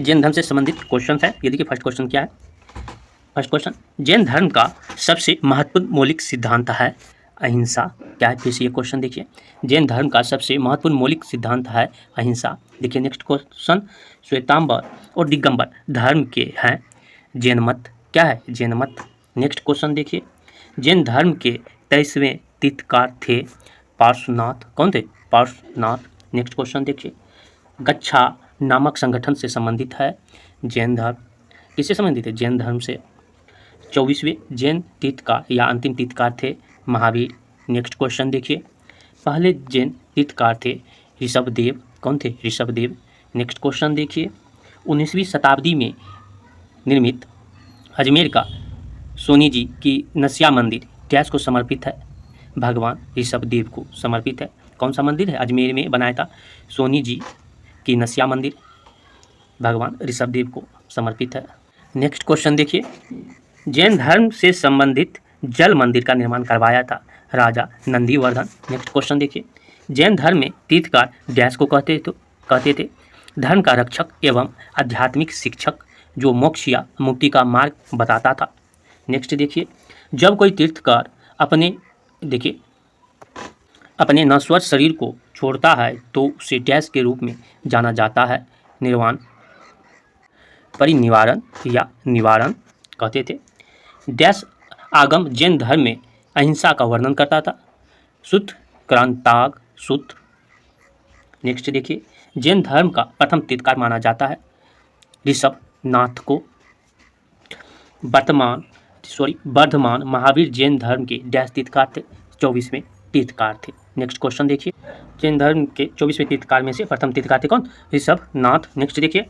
जैन धर्म से संबंधित क्वेश्चन है। ये देखिए फर्स्ट क्वेश्चन क्या है। फर्स्ट क्वेश्चन, जैन धर्म का सबसे महत्वपूर्ण मौलिक सिद्धांत है अहिंसा। क्या है, फिर से ये क्वेश्चन देखिए। जैन धर्म का सबसे महत्वपूर्ण मौलिक सिद्धांत है अहिंसा। देखिए नेक्स्ट क्वेश्चन, श्वेतांबर और दिगंबर धर्म के हैं जैन मत। क्या है, जैन मत। नेक्स्ट क्वेश्चन देखिए, जैन धर्म के 23वें तीर्थकार थे पार्श्वनाथ। कौन थे, पार्श्वनाथ। नेक्स्ट क्वेश्चन देखिए, गच्छा नामक संगठन से संबंधित है जैन धर्म। किससे संबंधित है, जैन धर्म से। 24वें जैन तीर्थकार या अंतिम तीर्थकार थे महावीर। नेक्स्ट क्वेश्चन देखिए, पहले जैन तीर्थकार थे ऋषभदेव। कौन थे, ऋषभदेव। नेक्स्ट क्वेश्चन देखिए, 19वीं शताब्दी में निर्मित अजमेर का सोनी जी की नसिया मंदिर डैश को समर्पित है, भगवान ऋषभदेव को समर्पित है। कौन सा मंदिर है, अजमेर में बनाया था सोनी जी की नसिया मंदिर, भगवान ऋषभदेव को समर्पित है। नेक्स्ट क्वेश्चन देखिए, जैन धर्म से संबंधित जल मंदिर का निर्माण करवाया था राजा नंदीवर्धन। नेक्स्ट क्वेश्चन देखिए, जैन धर्म में तीर्थकार डैश को कहते थे धर्म का रक्षक एवं आध्यात्मिक शिक्षक जो मोक्ष या मुक्ति का मार्ग बताता था। नेक्स्ट देखिए, जब कोई तीर्थकार अपने नश्वर शरीर को छोड़ता है तो उसे डैश के रूप में जाना जाता है, निर्वाण परिनिवारण या निवारण कहते थे। डैश आगम जैन धर्म में अहिंसा का वर्णन करता था, सूत्र क्रांताग सूत्र। नेक्स्ट देखिए, जैन धर्म का प्रथम तीर्थकार माना जाता है ऋषभनाथ को। वर्धमान महावीर जैन धर्म के डैश तीर्थकार थे, 24वें तीर्थकार थे। नेक्स्ट क्वेश्चन देखिए, जैन धर्म के 24वें तीर्थकार में से प्रथम तीर्थकार थे कौन, ऋषभनाथ। नेक्स्ट देखिए,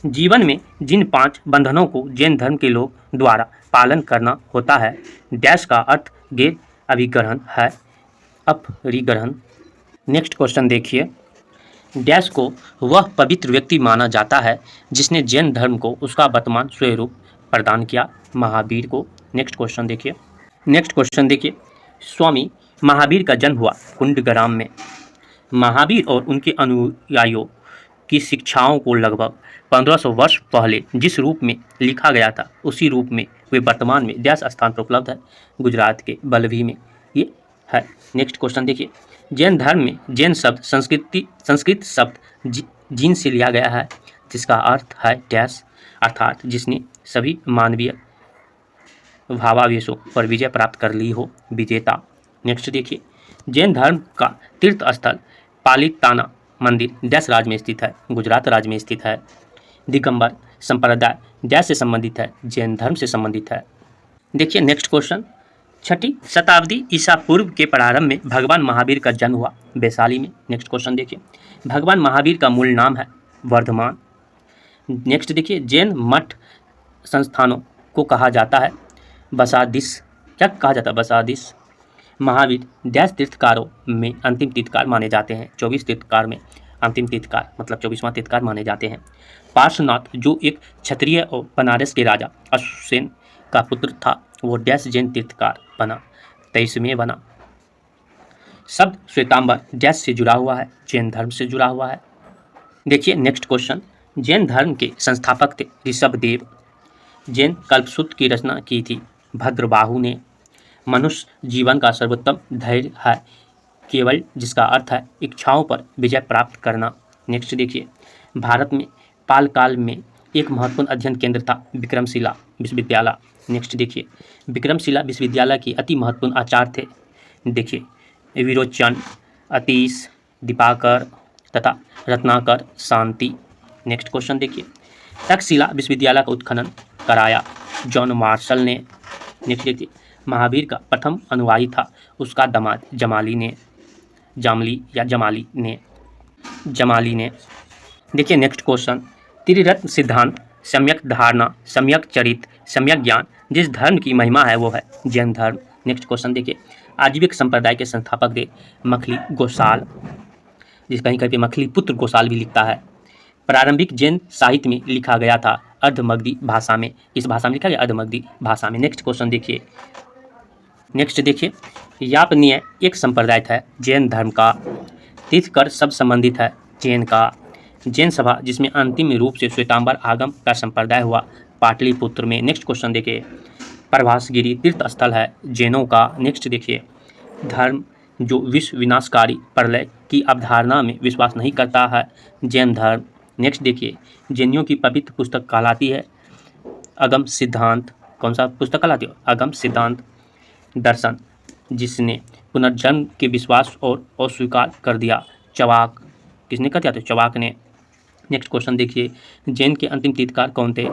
जीवन में जिन 5 बंधनों को जैन धर्म के लोग द्वारा पालन करना होता है डैश का अर्थ गैर अभिग्रहण है, अपरिग्रहण। नेक्स्ट क्वेश्चन देखिए, डैश को वह पवित्र व्यक्ति माना जाता है जिसने जैन धर्म को उसका वर्तमान स्वरूप प्रदान किया, महावीर को। नेक्स्ट क्वेश्चन देखिए, स्वामी महावीर का जन्म हुआ कुंडग्राम में। महावीर और उनके अनुयायियों की शिक्षाओं को लगभग 1500 वर्ष पहले जिस रूप में लिखा गया था उसी रूप में वे वर्तमान में डैश स्थान पर उपलब्ध है, गुजरात के बल्लभी में ये है। नेक्स्ट क्वेश्चन देखिए, जैन धर्म में जैन शब्द संस्कृत शब्द जीन से लिया गया है जिसका अर्थ है डैश, अर्थात जिसने सभी मानवीय भावावेशों पर विजय प्राप्त कर ली हो, विजेता। नेक्स्ट देखिए, जैन धर्म का तीर्थ स्थल पालिताना मंदिर डैश राज्य में स्थित है, गुजरात राज्य में स्थित है। दिगंबर संप्रदाय डैश से संबंधित है, जैन धर्म से संबंधित है। देखिए नेक्स्ट क्वेश्चन, 6ठी शताब्दी ईसा पूर्व के प्रारंभ में भगवान महावीर का जन्म हुआ वैशाली में। नेक्स्ट क्वेश्चन देखिए, भगवान महावीर का मूल नाम है वर्धमान। नेक्स्ट देखिए, जैन मठ संस्थानों को कहा जाता है बसादिस। क्या कहा जाता है, बसादिस। महावीर डैश तीर्थकारों में अंतिम तीर्थकार माने जाते हैं, 24 तीर्थकार में अंतिम तीर्थकार मतलब 24वां तीर्थकार माने जाते हैं। पार्श्वनाथ जो एक क्षत्रिय और बनारस के राजा अश्वसेन का पुत्र था वो डैश जैन तीर्थकार बना, 23वें बना। शब्द श्वेतांबर डैश से जुड़ा हुआ है, जैन धर्म से जुड़ा हुआ है। देखिए नेक्स्ट क्वेश्चन, जैन धर्म के संस्थापक थे ऋषभदेव। जैन कल्पसूत्र की रचना की थी भद्रबाहु ने। मनुष्य जीवन का सर्वोत्तम धैर्य है केवल, जिसका अर्थ है इच्छाओं पर विजय प्राप्त करना। नेक्स्ट देखिए, भारत में पाल काल में एक महत्वपूर्ण अध्ययन केंद्र था विक्रमशिला विश्वविद्यालय। नेक्स्ट देखिए, विक्रमशिला विश्वविद्यालय के अति महत्वपूर्ण आचार्य थे देखिए विरोचन, अतीश, दीपाकर तथा रत्नाकर शांति। नेक्स्ट क्वेश्चन देखिए, तक्षशिला विश्वविद्यालय का उत्खनन कराया जॉन मार्शल ने। नेक्स्ट देखिए, महावीर का प्रथम अनुयायी था उसका दामाद जमाली ने। देखिए नेक्स्ट क्वेश्चन, त्रिरत्न सिद्धांत, सम्यक धारणा, सम्यक चरित्र, सम्यक ज्ञान जिस धर्म की महिमा है वो है जैन धर्म। नेक्स्ट क्वेश्चन देखिए, आजीविक संप्रदाय के संस्थापक थे मखली गोसाल, जिस कहीं कहीं पे मखली पुत्र गोसाल भी लिखता है। प्रारंभिक जैन साहित्य में लिखा गया था अर्धमगधी भाषा में, इस भाषा में लिखा गया अर्धमगधी भाषा में। नेक्स्ट क्वेश्चन देखिए, यापनीय एक संप्रदाय था जैन धर्म का। तीर्थकर शब्द संबंधित है जैन का। जैन सभा जिसमें अंतिम रूप से श्वेतांबर आगम का संप्रदाय हुआ, पाटलिपुत्र में। नेक्स्ट क्वेश्चन देखिए, प्रभासगिरी तीर्थ स्थल है जैनों का। नेक्स्ट देखिए, धर्म जो विश्व विनाशकारी प्रलय की अवधारणा में विश्वास नहीं करता है, जैन धर्म। नेक्स्ट देखिए, जैनियों की पवित्र पुस्तक कहलाती है अगम सिद्धांत। कौन सा पुस्तक कहलाती है? अगम सिद्धांत दर्शन, जिसने पुनर्जन्म के विश्वास और अस्वीकार कर दिया। चवाक, किसने कर दिया? तो चवाक ने। नेक्स्ट क्वेश्चन देखिए, जैन के अंतिम तीर्थकार कौन थे?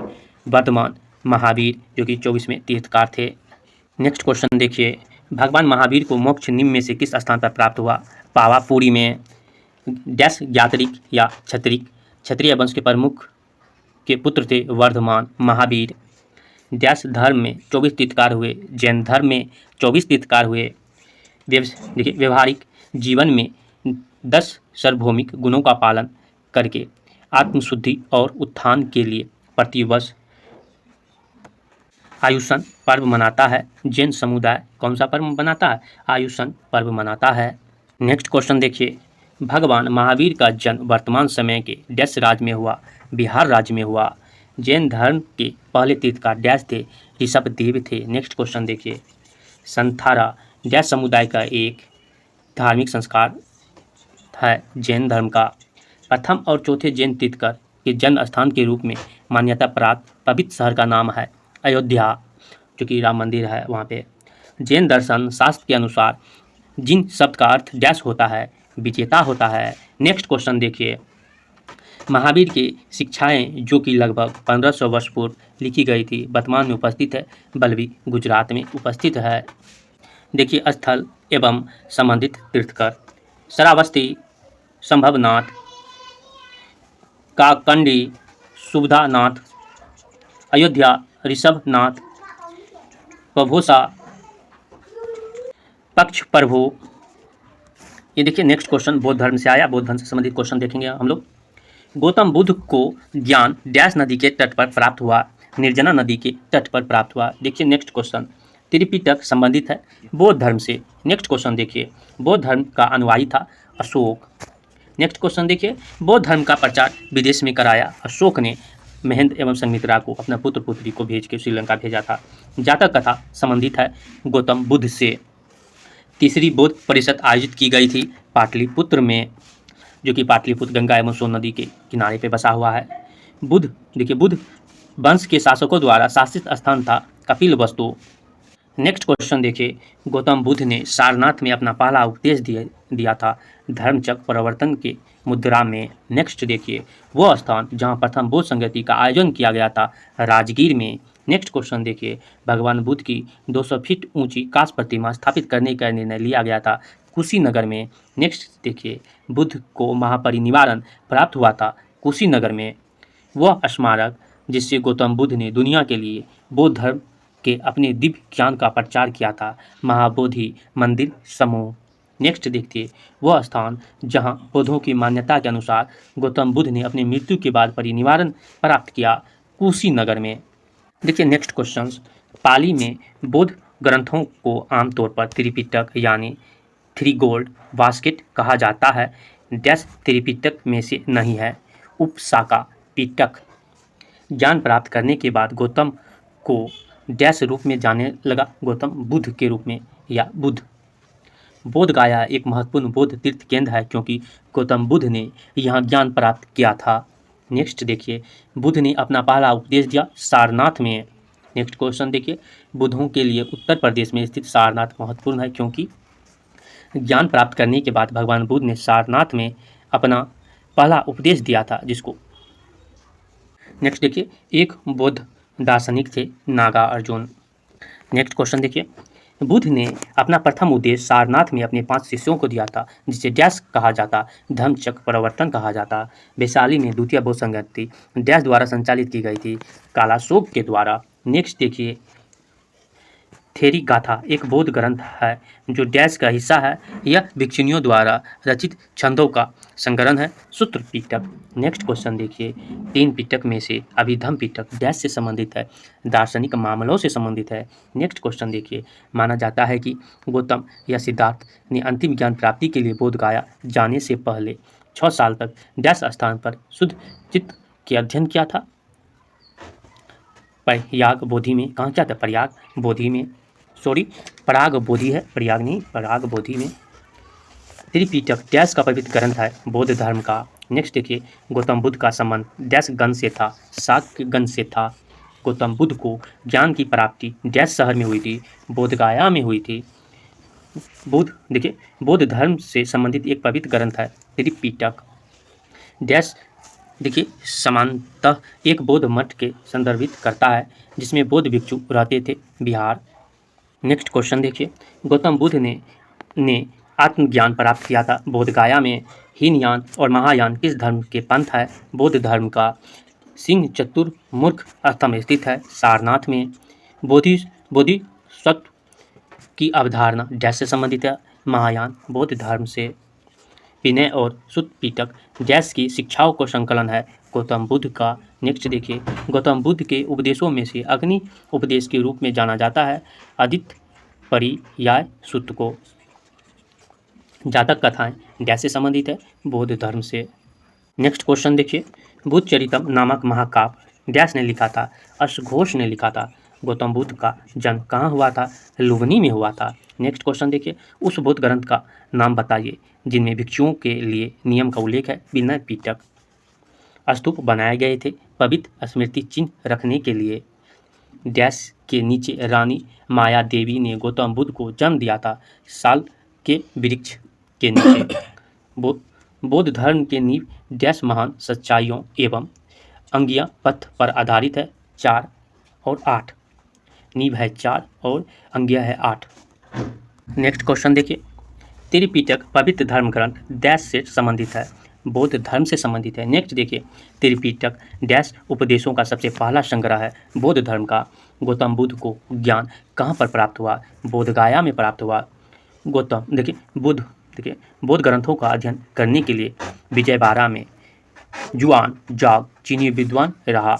वर्धमान महावीर, जो कि 24वें तीर्थकार थे। नेक्स्ट क्वेश्चन देखिए, भगवान महावीर को मोक्ष निम्न में से किस स्थान पर प्राप्त हुआ? पावापुरी में। डैश ज्ञातरिक या क्षत्रिक, क्षत्रिय वंश के प्रमुख के पुत्र थे वर्धमान महावीर। डैश धर्म में 24 तीर्थकार हुए? जैन धर्म में 24 तीर्थकार हुए। देखिए, व्यवहारिक जीवन में 10 सार्वभौमिक गुणों का पालन करके आत्मशुद्धि और उत्थान के लिए प्रतिवर्ष आयुषन पर्व मनाता है जैन समुदाय। कौन सा पर्व मनाता है? आयुषन पर्व मनाता है। नेक्स्ट क्वेश्चन देखिए, भगवान महावीर का जन्म वर्तमान समय के डैश राज्य में हुआ? बिहार राज्य में हुआ। जैन धर्म के पहले तीर्थकार डैश थे? ऋषभदेव थे। नेक्स्ट क्वेश्चन देखिए, संथारा डैश समुदाय का एक धार्मिक संस्कार है जैन धर्म का। प्रथम और चौथे जैन तीर्थकर के जन्म स्थान के रूप में मान्यता प्राप्त पवित्र शहर का नाम है अयोध्या, जो कि राम मंदिर है वहाँ पे। जैन दर्शन शास्त्र के अनुसार जिन शब्द का अर्थ डैश होता है, विजेता होता है। नेक्स्ट क्वेश्चन देखिए, महावीर की शिक्षाएं जो कि लगभग 1500 वर्ष पूर्व लिखी गई थी, वर्तमान में उपस्थित है बल्लभी, गुजरात में उपस्थित है। देखिए, स्थल एवं संबंधित तीर्थकर, श्रावस्ती, संभवनाथ, काकंडी, सुबधानाथ, अयोध्या, ऋषभनाथ, पभोसा, पक्ष प्रभु। ये देखिए, नेक्स्ट क्वेश्चन बौद्ध धर्म से आया, बौद्ध धर्म से संबंधित क्वेश्चन देखेंगे हम लोग। गौतम बुद्ध को ज्ञान डैश नदी के तट पर प्राप्त हुआ? निर्जना नदी के तट पर प्राप्त हुआ। देखिए, नेक्स्ट क्वेश्चन, त्रिपिटक संबंधित है बौद्ध धर्म से। नेक्स्ट क्वेश्चन देखिए, बौद्ध धर्म का अनुयायी था अशोक। नेक्स्ट क्वेश्चन देखिए, बौद्ध धर्म का प्रचार विदेश में कराया अशोक ने महेंद्र एवं संघमित्रा को, अपना पुत्र पुत्री को भेज के श्रीलंका भेजा था। जातक कथा संबंधित है गौतम बुद्ध से। तीसरी बौद्ध परिषद आयोजित की गई थी पाटलिपुत्र में, जो कि पाटलिपुत्र गंगा एवं सोन नदी के किनारे पे बसा हुआ है। बुद्ध, देखिए, बुद्ध वंश के शासकों द्वारा शासित स्थान था कपिलवस्तु। नेक्स्ट क्वेश्चन देखिए, गौतम बुद्ध ने सारनाथ में अपना पहला उपदेश दिया था धर्मचक्र प्रवर्तन के मुद्रा में। नेक्स्ट देखिए, वह स्थान जहां प्रथम बौद्ध संगति का आयोजन किया गया था राजगीर में। नेक्स्ट क्वेश्चन देखिए, भगवान बुद्ध की 200 फीट ऊंची कांच प्रतिमा स्थापित करने का निर्णय लिया गया था कुशीनगर में। नेक्स्ट देखिए, बुद्ध को महापरिनिर्वाण प्राप्त हुआ था कुशीनगर में। वह स्मारक जिससे गौतम बुद्ध ने दुनिया के लिए बौद्ध धर्म के अपने दिव्य ज्ञान का प्रचार किया था महाबोधि मंदिर समूह। नेक्स्ट देखिए, वह स्थान जहां बौद्धों की मान्यता के अनुसार गौतम बुद्ध ने अपनी मृत्यु के बाद परिनिर्वाण प्राप्त किया कुशीनगर में। देखिए, नेक्स्ट क्वेश्चन, पाली में बौद्ध ग्रंथों को आमतौर पर त्रिपिटक यानी थ्री गोल्ड बास्केट कहा जाता है। डैश त्रिपिटक में से नहीं है, उपशाखा पिटक। ज्ञान प्राप्त करने के बाद गौतम को डैश रूप में जाने लगा, गौतम बुद्ध के रूप में या बुद्ध। बोध गया एक महत्वपूर्ण बौद्ध तीर्थ केंद्र है क्योंकि गौतम बुद्ध ने यहाँ ज्ञान प्राप्त किया था। नेक्स्ट देखिए, बुद्ध ने अपना पहला उपदेश दिया सारनाथ में। नेक्स्ट क्वेश्चन देखिए, बुद्धों के लिए उत्तर प्रदेश में स्थित सारनाथ महत्वपूर्ण है क्योंकि ज्ञान प्राप्त करने के बाद भगवान बुद्ध ने सारनाथ में अपना पहला उपदेश दिया था जिसको। नेक्स्ट देखिए, एक बौद्ध दार्शनिक थे नागार्जुन। नेक्स्ट क्वेश्चन देखिए, बुद्ध ने अपना प्रथम उपदेश सारनाथ में अपने 5 शिष्यों को दिया था जिसे डैश कहा जाता, धम्मचक्र प्रवर्तन कहा जाता। वैशाली में द्वितीय बौद्ध संगति डैश द्वारा संचालित की गई थी, कालाशोक के द्वारा। नेक्स्ट देखिए, थेरी गाथा एक बौद्ध ग्रंथ है जो डैश का हिस्सा है। यह भिक्षुनियों द्वारा रचित छंदों का संग्रह है, सूत्र पिटक। नेक्स्ट क्वेश्चन देखिए, 3 पिटक में से अभिधम्म पिटक डैश से संबंधित है, दार्शनिक मामलों से संबंधित है। नेक्स्ट क्वेश्चन देखिए, माना जाता है कि गौतम या सिद्धार्थ ने अंतिम ज्ञान प्राप्ति के लिए बोध गया जाने से पहले 6 साल तक डैश स्थान पर शुद्ध चित्त के अध्ययन किया था। प्रयाग बोधि में कहाँ क्या था? प्रयाग बोधि में, सॉरी पराग बोधि है, प्रयाग नहीं, पराग बोधि में। त्रिपिटक डैश का पवित्र ग्रंथ है? बौद्ध धर्म का। नेक्स्ट देखिए, गौतम बुद्ध का संबंध डैश गण से था? शाक्य गण से था। गौतम बुद्ध को ज्ञान की प्राप्ति डैश शहर में हुई थी? बोधगया में हुई थी। बुद्ध देखिए, बौद्ध धर्म से संबंधित एक पवित्र ग्रंथ है त्रिपिटक। डैश देखिए, समानतः एक बौद्ध मठ के संदर्भित करता है जिसमें बौद्ध भिक्षु रहते थे, बिहार। नेक्स्ट क्वेश्चन देखिए, गौतम बुद्ध ने आत्मज्ञान प्राप्त किया था? बोधगया में। हीनयान और महायान किस धर्म के पंथ है? बौद्ध धर्म का। सिंह चतुर्मुख स्तंभ स्थित है? सारनाथ में। बोधिसत्व की अवधारणा डैश से संबंधित है? महायान, बौद्ध धर्म से। विनय और सुत्तपिटक डैश की शिक्षाओं को संकलन है? गौतम बुद्ध का। नेक्स्ट देखिए, गौतम बुद्ध के उपदेशों में से अग्नि उपदेश के रूप में जाना जाता है आदित्य पर्याय सूत्र को। जातक कथाएं डैश से संबंधित है? बौद्ध धर्म से। नेक्स्ट क्वेश्चन देखिए, बुद्ध चरितम नामक महाकाव्य डैश ने लिखा था? अश्वघोष ने लिखा था। गौतम बुद्ध का जन्म कहाँ हुआ था? लुम्बिनी में हुआ था। नेक्स्ट क्वेश्चन देखिए, उस बौद्ध ग्रंथ का नाम बताइए जिनमें भिक्षुओं के लिए नियम का उल्लेख है? विनय पिटक। स्तूप बनाए गए थे पवित्र स्मृति चिन्ह रखने के लिए। डैश के नीचे रानी माया देवी ने गौतम बुद्ध को जन्म दिया था? साल के वृक्ष के नीचे। बौद्ध धर्म के नींव डैश महान सच्चाइयों एवं अंगिया पथ पर आधारित है? 4 और 8। नींव है 4 और अंगिया है 8। नेक्स्ट क्वेश्चन देखिए, त्रिपिटक पवित्र धर्म ग्रंथ डैश से संबंधित है? बौद्ध धर्म से संबंधित है। नेक्स्ट देखिए, त्रिपिटक डैश उपदेशों का सबसे पहला संग्रह है? बौद्ध धर्म का। गौतम बुद्ध को ज्ञान कहाँ पर प्राप्त हुआ? बोधगया में प्राप्त हुआ। गौतम देखिए बौद्ध ग्रंथों का अध्ययन करने के लिए विजयवाड़ा में जुआन जाग चीनी विद्वान रहा।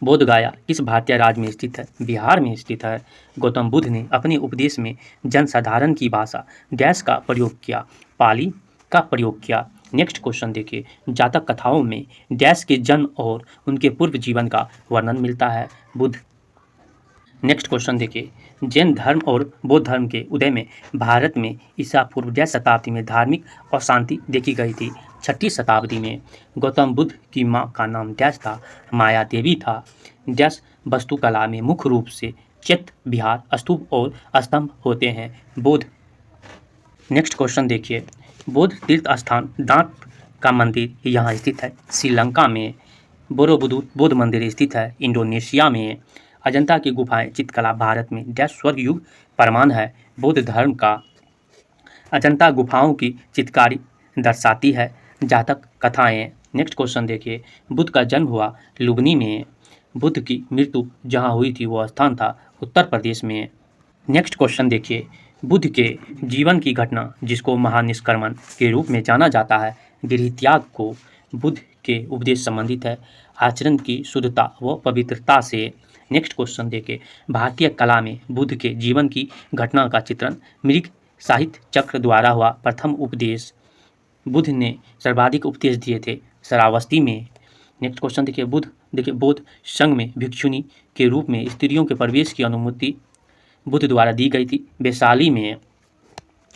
बोधगया किस भारतीय राज्य में स्थित है? बिहार में स्थित है। गौतम बुद्ध ने अपने उपदेश में जनसाधारण की भाषा डैश का प्रयोग किया? पाली का प्रयोग किया। नेक्स्ट क्वेश्चन देखिए, जातक कथाओं में डैश के जन्म और उनके पूर्व जीवन का वर्णन मिलता है? बुद्ध। नेक्स्ट क्वेश्चन देखिए, जैन धर्म और बौद्ध धर्म के उदय में भारत में ईसा पूर्व डैश शताब्दी में धार्मिक अशांति देखी गई थी? 6ठी शताब्दी में। गौतम बुद्ध की मां का नाम डैश था? माया देवी था। डैश वास्तुकला में मुख्य रूप से चैत्य विहार स्तूप और स्तंभ होते हैं? बौद्ध। नेक्स्ट क्वेश्चन देखिए, बौद्ध तीर्थ स्थान दांत का मंदिर यहाँ स्थित है? श्रीलंका में। बोरोबुदुर बौद्ध मंदिर स्थित है? इंडोनेशिया में। अजंता की गुफाएं चित्रकला भारत में डैश स्वर्ग युग प्रमाण है? बौद्ध धर्म का। अजंता गुफाओं की चित्रकारी दर्शाती है? जातक कथाएं। नेक्स्ट क्वेश्चन देखिए, बुद्ध का जन्म हुआ लुम्बिनी में। बुद्ध की मृत्यु जहां हुई थी वह स्थान था उत्तर प्रदेश में। नेक्स्ट क्वेश्चन देखिए, बुद्ध के जीवन की घटना जिसको महानिष्क्रमण के रूप में जाना जाता है, गृह त्याग को बुद्ध के उपदेश संबंधित है? आचरण की शुद्धता व पवित्रता से। नेक्स्ट क्वेश्चन देखिए, भारतीय कला में बुद्ध के जीवन की घटना का चित्रण मृग साहित्य चक्र द्वारा हुआ प्रथम उपदेश। बुद्ध ने सर्वाधिक उपदेश दिए थे श्रावस्ती में। नेक्स्ट क्वेश्चन देखिए, बौद्ध संघ में भिक्षुनी के रूप में स्त्रियों के प्रवेश की अनुमति बुद्ध द्वारा दी गई थी? वैशाली में।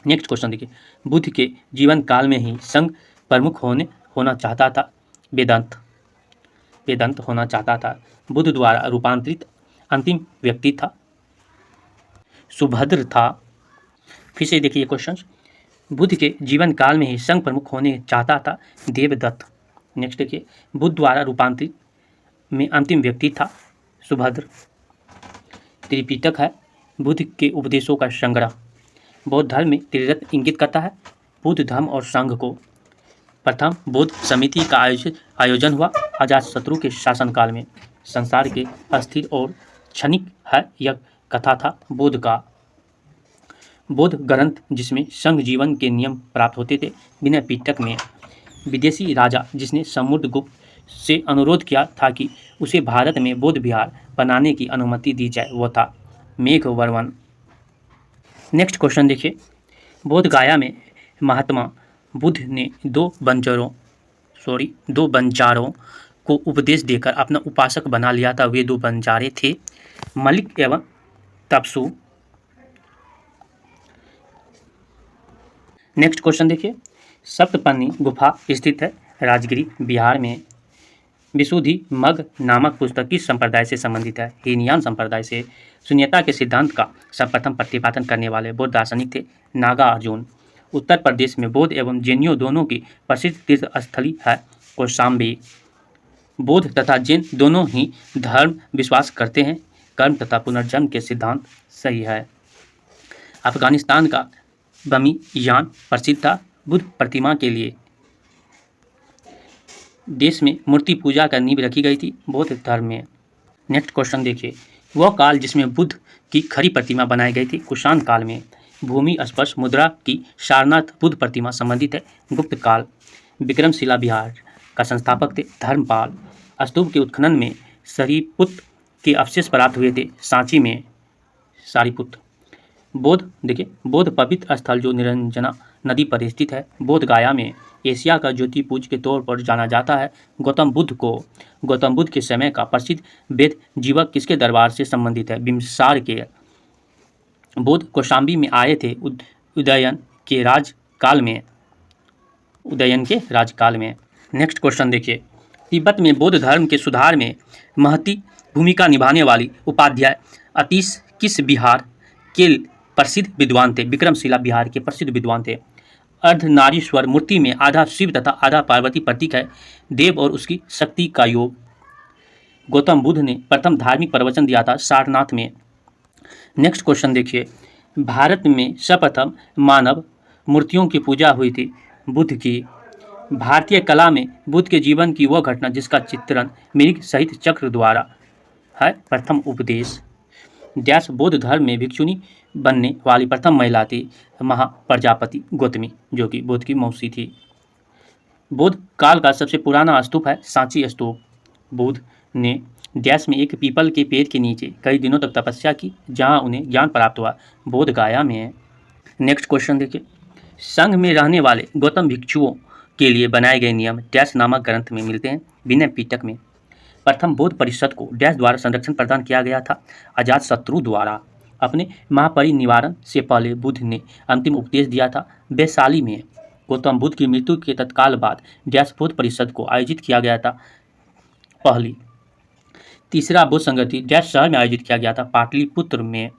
नेक्स्ट क्वेश्चन देखिए, बुद्ध के जीवन काल में ही संघ प्रमुख होना चाहता था? वेदांत होना चाहता था। बुद्ध द्वारा रूपांतरित अंतिम व्यक्ति था? सुभद्र था। फिर से देखिए क्वेश्चन, बुद्ध के जीवन काल में ही संघ प्रमुख होने चाहता था? देवदत्त। नेक्स्ट देखिए, बुद्ध द्वारा रूपांतरित में अंतिम व्यक्ति था? सुभद्र। त्रिपिटक है बुद्ध के उपदेशों का संग्रह। बौद्ध धर्म में त्रिरत्न इंगित करता है? बुद्ध धर्म और संघ को। प्रथम बौद्ध समिति का आयोजन हुआ अजातशत्रु के शासनकाल में। संसार के अस्थिर और क्षणिक है यह कथा था बुद्ध का। बौद्ध ग्रंथ जिसमें संघ जीवन के नियम प्राप्त होते थे? विनय पिटक में। विदेशी राजा जिसने समुद्रगुप्त से अनुरोध किया था कि उसे भारत में बौद्ध विहार बनाने की अनुमति दी जाए, वह था मेघवर्मन। नेक्स्ट क्वेश्चन देखिए, बोधगया में महात्मा बुद्ध ने दो बंजारों को उपदेश देकर अपना उपासक बना लिया था। वे दो बंजारे थे मलिक एवं तपसू। नेक्स्ट क्वेश्चन देखिए, सप्तपन्नी गुफा स्थित है राजगिरी बिहार में। विशुद्धि मग नामक पुस्तक किस संप्रदाय से संबंधित है? हीनयान संप्रदाय से। शून्यता के सिद्धांत का सर्वप्रथम प्रतिपादन करने वाले बौद्ध दार्शनिक थे नागार्जुन। उत्तर प्रदेश में बौद्ध एवं जैनियों दोनों की प्रसिद्ध तीर्थ स्थली है कौशाम्बी। बौद्ध तथा जैन दोनों ही धर्म विश्वास करते हैं कर्म तथा पुनर्जन्म के सिद्धांत सही है। अफगानिस्तान का बमियान प्रसिद्ध था बुद्ध प्रतिमा के लिए। देश में मूर्ति पूजा का नींव रखी गई थी बौद्ध धर्म में। नेक्स्ट क्वेश्चन देखिए, वह काल जिसमें बुद्ध की खड़ी प्रतिमा बनाई गई थी कुषाण काल में। भूमि स्पर्श मुद्रा की सारनाथ बुद्ध प्रतिमा संबंधित है गुप्त काल। विक्रमशिला बिहार का संस्थापक थे धर्मपाल। स्तूप के उत्खनन में सारीपुत्र के अवशेष प्राप्त हुए थे सांची में सारीपुत्र। बौद्ध पवित्र स्थल जो निरंजना नदी पर स्थित है बोध गया में। एशिया का ज्योतिपुंज के तौर पर जाना जाता है गौतम बुद्ध को। गौतम बुद्ध के समय का प्रसिद्ध वेद जीवक किसके दरबार से संबंधित है? बिम्बिसार के। बौद्ध कौशाम्बी में आए थे उदयन के राजकाल में। नेक्स्ट क्वेश्चन देखिए, तिब्बत में बौद्ध धर्म के सुधार में महती भूमिका निभाने वाली उपाध्याय अतीश किस बिहार के प्रसिद्ध विद्वान थे? विक्रमशिला बिहार के प्रसिद्ध विद्वान थे। अर्धनारीश्वर मूर्ति में आधा शिव तथा आधा पार्वती प्रतीक है देव और उसकी शक्ति का योग। गौतम बुद्ध ने प्रथम धार्मिक प्रवचन दिया था सारनाथ में। नेक्स्ट क्वेश्चन देखिए, भारत में सर्वप्रथम मानव मूर्तियों की पूजा हुई थी बुद्ध की। भारतीय कला में बुद्ध के जीवन की वह घटना जिसका चित्रण मृग सहित चक्र द्वारा है प्रथम उपदेश। डैश बौद्ध धर्म में भिक्षुनी बनने वाली प्रथम महिला थी महाप्रजापति गौतमी जो कि बुद्ध की मौसी थी। बौद्ध काल का सबसे पुराना स्तूप है सांची स्तूप। बुद्ध ने डैश में एक पीपल के पेड़ के नीचे कई दिनों तक तपस्या की जहां उन्हें ज्ञान प्राप्त हुआ बोध गया में। नेक्स्ट क्वेश्चन देखिए, संघ में रहने वाले गौतम भिक्षुओं के लिए बनाए गए नियम डैश नामक ग्रंथ में मिलते हैं विनय पिटक में। प्रथम बौद्ध परिषद को डैश द्वारा संरक्षण प्रदान किया गया था अजातशत्रु द्वारा। अपने महापरिनिर्वाण से पहले बुद्ध ने अंतिम उपदेश दिया था वैशाली में। गौतम बुद्ध की मृत्यु के तत्काल बाद डैश बौद्ध परिषद को आयोजित किया गया था पहली। तीसरा बौद्ध संगति डैश शहर में आयोजित किया गया था पाटलिपुत्र में।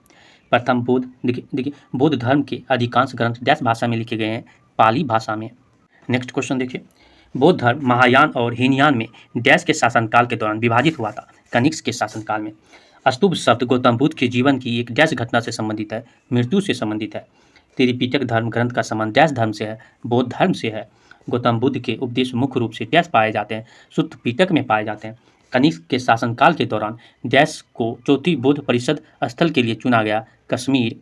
प्रथम बौद्ध देखिए बौद्ध धर्म के अधिकांश ग्रंथ डैश भाषा में लिखे गए हैं पाली भाषा में। नेक्स्ट क्वेश्चन देखिए, बौद्ध धर्म महायान और हीनयान में डैश के शासनकाल के दौरान विभाजित हुआ था कनिष्क के शासनकाल में। स्तूप शब्द गौतम बुद्ध के जीवन की एक डैश घटना से संबंधित है मृत्यु से संबंधित है। त्रिपिटक धर्म ग्रंथ का संबंध डैश धर्म से है बौद्ध धर्म से है। गौतम बुद्ध के उपदेश मुख्य रूप से डैश पाए जाते हैं सुत्त पिटक में पाए जाते हैं। कनिष्क के शासनकाल के दौरान डैश को चौथी बौद्ध परिषद स्थल के लिए चुना गया कश्मीर।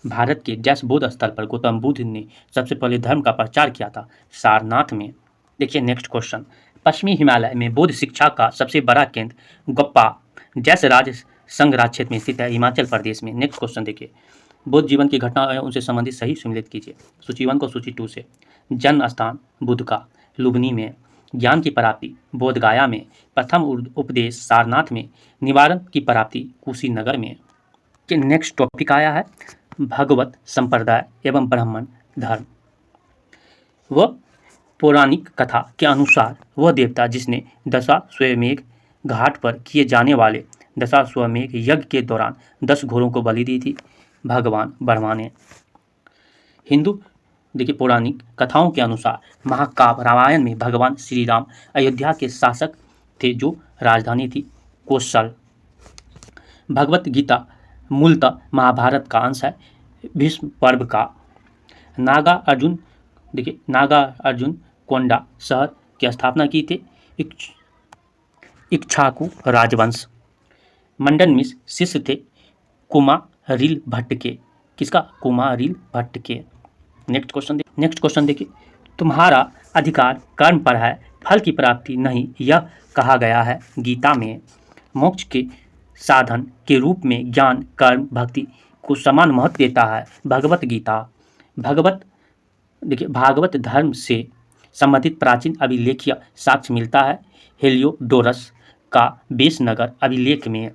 भारत के डैश बौद्ध स्थल पर गौतम बुद्ध ने सबसे पहले धर्म का प्रचार किया था सारनाथ में। देखिए नेक्स्ट क्वेश्चन, पश्चिमी हिमालय में बौद्ध शिक्षा का सबसे बड़ा केंद्र गोप्पा डैश राज्य संघ राज्य क्षेत्र में स्थित है हिमाचल प्रदेश में। नेक्स्ट क्वेश्चन देखिए, बौद्ध जीवन की घटना है उनसे संबंधित सही सम्मिलित कीजिए सूची 1 को सूची 2 से। जन्म स्थान बुद्ध का लुबनी में। ज्ञान की प्राप्ति बोध गया में। प्रथम उपदेश सारनाथ में। निवारण की प्राप्ति कुशीनगर में। नेक्स्ट टॉपिक आया है भगवत संप्रदाय एवं ब्राह्मण धर्म। वह पौराणिक कथा के अनुसार वह देवता जिसने दशाश्वमेध घाट पर किए जाने वाले दशाश्वमेध यज्ञ के दौरान 10 घोड़ों को बलि दी थी भगवान ब्रह्मा ने। हिंदू देखिए पौराणिक कथाओं के अनुसार महाकाव्य रामायण में भगवान श्री राम अयोध्या के शासक थे जो राजधानी थी कौशल। भगवत गीता मूलतः महाभारत का अंश है भीष्म पर्व का। नागा अर्जुन कोंडा शहर की स्थापना की थी इक्ष्वाकु राजवंश। मंडन मिश्र शिष्य थे कुमारिल भट्ट के। किसका? कुमारिल भट्ट के। नेक्स्ट क्वेश्चन देखिए, तुम्हारा अधिकार कर्म पर है फल की प्राप्ति नहीं यह कहा गया है गीता में। मोक्ष के साधन के रूप में ज्ञान कर्म भक्ति को समान महत्व देता है भगवत गीता। भगवत देखिए भागवत धर्म से संबंधित प्राचीन अभिलेखीय साक्ष्य मिलता है हेलियोडोरस का बेसनगर अभिलेख में।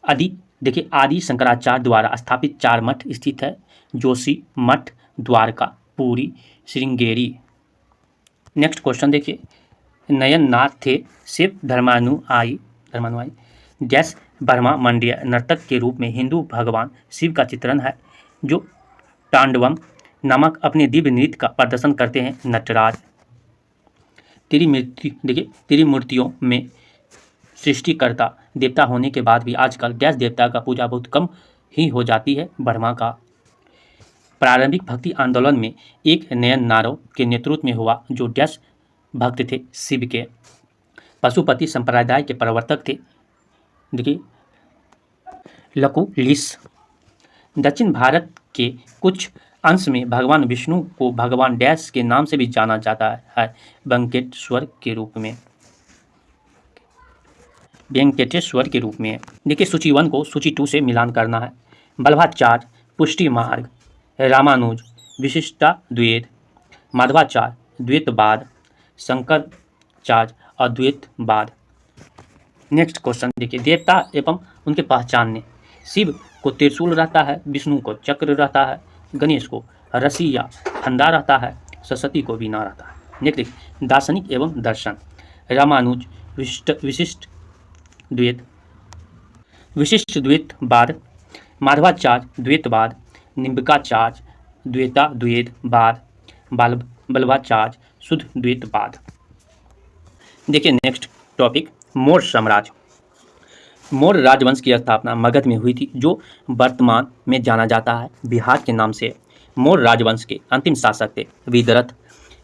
आदि शंकराचार्य द्वारा स्थापित 4 मठ स्थित है, जोशी मठ, द्वारका, पुरी, श्रृंगेरी। नेक्स्ट क्वेश्चन देखिए, नयननाथ थे शिव धर्मानुयायी डैश ब्रह्मांडीय नर्तक के रूप में हिंदू भगवान शिव का चित्रण है, जो तांडवम नामक अपने दिव्य नृत्य का प्रदर्शन करते हैं नटराज। त्रिमूर्तियों में सृष्टिकर्ता देवता होने के बाद भी आजकल डैश देवता का पूजा बहुत कम ही हो जाती है, ब्रह्मा का। प्रारंभिक भक्ति आंदोलन में एक नयन नारो के नेतृत्व में हुआ, जो डैश भक्त थे शिव के। पशुपति संप्रदाय के प्रवर्तक थे देखिए लकुलिश। दक्षिण भारत के कुछ अंश में भगवान विष्णु को भगवान डैश के नाम से भी जाना जाता है, वेंकटेश्वर के रूप में। देखिए सूची 1 को सूची 2 से मिलान करना है। बल्लभाचार्य पुष्टि मार्ग, रामानुज विशिष्टाद्वैत, माधवाचार्य द्वैतवाद, शंकराचार्य अद्वैतवाद। नेक्स्ट क्वेश्चन देखिए, देवता एवं उनके पहचानने। शिव को त्रिशूल रहता है, विष्णु को चक्र रहता है, गणेश को रस्सी या फंदा रहता है, सरस्वती को वीणा रहता है। नेक्स्ट देखिए, दार्शनिक एवं दर्शन। रामानुज विशिष्ट द्वैतवाद, माधवाचार्य द्वैतवाद, निम्बिकाचार्य द्वैताद्वैतवाद, बल्लभाचार्य शुद्ध द्वैतवाद। देखिए नेक्स्ट टॉपिक, मौर्य साम्राज्य। मौर्य राजवंश की स्थापना मगध में हुई थी, जो वर्तमान में जाना जाता है बिहार के नाम से। मौर्य राजवंश के अंतिम शासक थे विदरथ,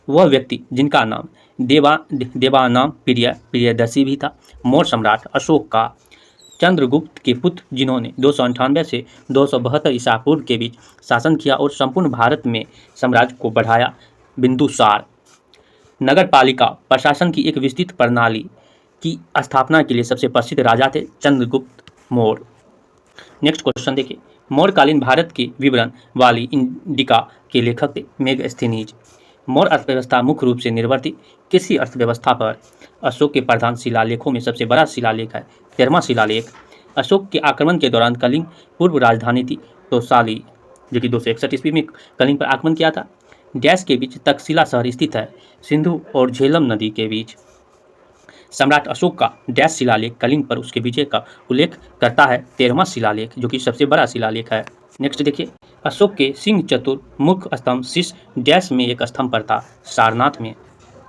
वह व्यक्ति जिनका नाम देवानाम प्रियदर्शी भी था। मौर्य सम्राट अशोक का चंद्रगुप्त के पुत्र, जिन्होंने 298 से 272 ईसा पूर्व के बीच शासन किया और संपूर्ण भारत में साम्राज्य को बढ़ाया। बिंदुसार नगर पालिका प्रशासन की एक विस्तृत प्रणाली की स्थापना के लिए सबसे प्रसिद्ध राजा थे चंद्रगुप्त मौर्य। नेक्स्ट क्वेश्चन देखिए, मौर्यकालीन भारत के विवरण वाली इंडिका के लेखक थे मेगस्थनीज। मौर्य अर्थव्यवस्था मुख्य रूप से निर्भर थी कृषि अर्थव्यवस्था पर। अशोक के प्रधान शिलालेखों में सबसे बड़ा शिलालेख है 13वां शिलालेख। अशोक के आक्रमण के दौरान कलिंग पूर्व राजधानी थी तोसाली, जो कि 261 ईस्वी में कलिंग पर आक्रमण किया था। डैश के बीच तक्षशिला शहर स्थित है, सिंधु और झेलम नदी के बीच। सम्राट अशोक का डैश शिलालेख कलिंग पर उसके विजय का उल्लेख करता है 13वां शिलालेख, जो कि सबसे बड़ा शिलालेख है। नेक्स्ट देखिए, अशोक के सिंह चतुर मुख्य स्तंभ शीश डैश में एक स्तंभ पर था, सारनाथ में।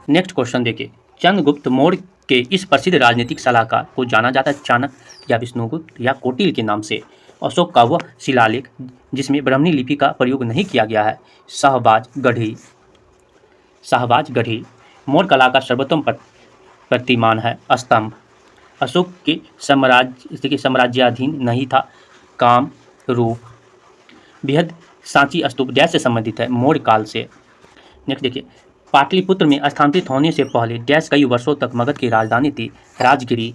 नेक्स्ट क्वेश्चन देखिए, चंद्रगुप्त मौर्य के इस प्रसिद्ध राजनीतिक सलाहकार को जाना जाता है चाणक्य या विष्णुगुप्त या कौटिल्य के नाम से। अशोक का वह शिलालेख जिसमें ब्राह्मणी लिपि का प्रयोग नहीं किया गया है, शाहबाज गढ़ी। मौर्य कला का सर्वोत्तम प्रतिमान है स्तंभ। अशोक के साम्राज्याधीन नहीं था काम रूप। बृहद सांची स्तूप डैश से संबंधित है, मौर्य काल से। नेक्स्ट देखिए, पाटलिपुत्र में स्थानांतरित होने से पहले डैश कई वर्षों तक मगध की राजधानी थी, राजगिरी।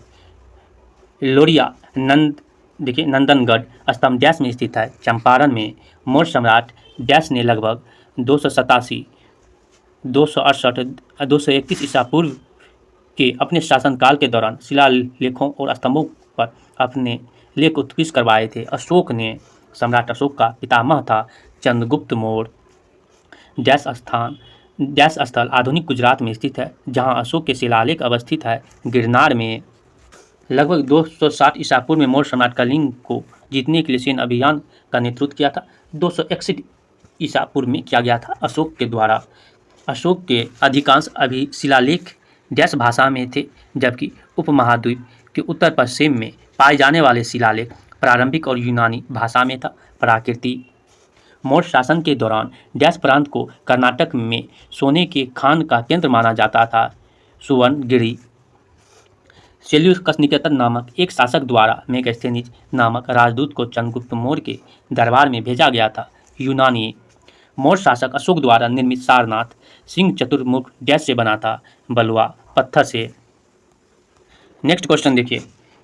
लोरिया नंदनगढ़ स्तंभ डैश में स्थित है, चंपारण में। मौर्य सम्राट डैश ने लगभग 287, 268, 231 ईसा पूर्व के अपने शासनकाल के दौरान शिलालेखों और स्तंभों पर अपने लेख उत्कृष्ट करवाए थे। सम्राट अशोक का पितामह था चंद्रगुप्त मौर्य। डैश स्थल आधुनिक गुजरात में स्थित है, जहां अशोक के शिलालेख अवस्थित है, गिरनार में। लगभग 260 ईसा पूर्व में मौर्य सम्राट कलिंग को जीतने के लिए सैन्य अभियान का नेतृत्व किया था। 261 ईसा पूर्व में किया गया था अशोक के द्वारा। अशोक के अधिकांश शिलालेख डैश भाषा में थे, जबकि उपमहाद्वीप के उत्तर पश्चिम में पाए जाने वाले शिलालेख प्रारंभिक और यूनानी भाषा में था। प्राकृति मौर्य शासन के दौरान डैश प्रांत को कर्नाटक में सोने के खान का केंद्र माना जाता था, सुवर्णगिरी। सेल्यूकस निकेतर नामक एक शासक द्वारा मेगस्थनीज नामक राजदूत को चंद्रगुप्त मौर्य के दरबार में भेजा गया था, यूनानी। मौर्य शासक अशोक द्वारा निर्मित सारनाथ सिंह चतुर्मुख डैश से बना था, बलुआ पत्थर से। नेक्स्ट क्वेश्चन देखिए,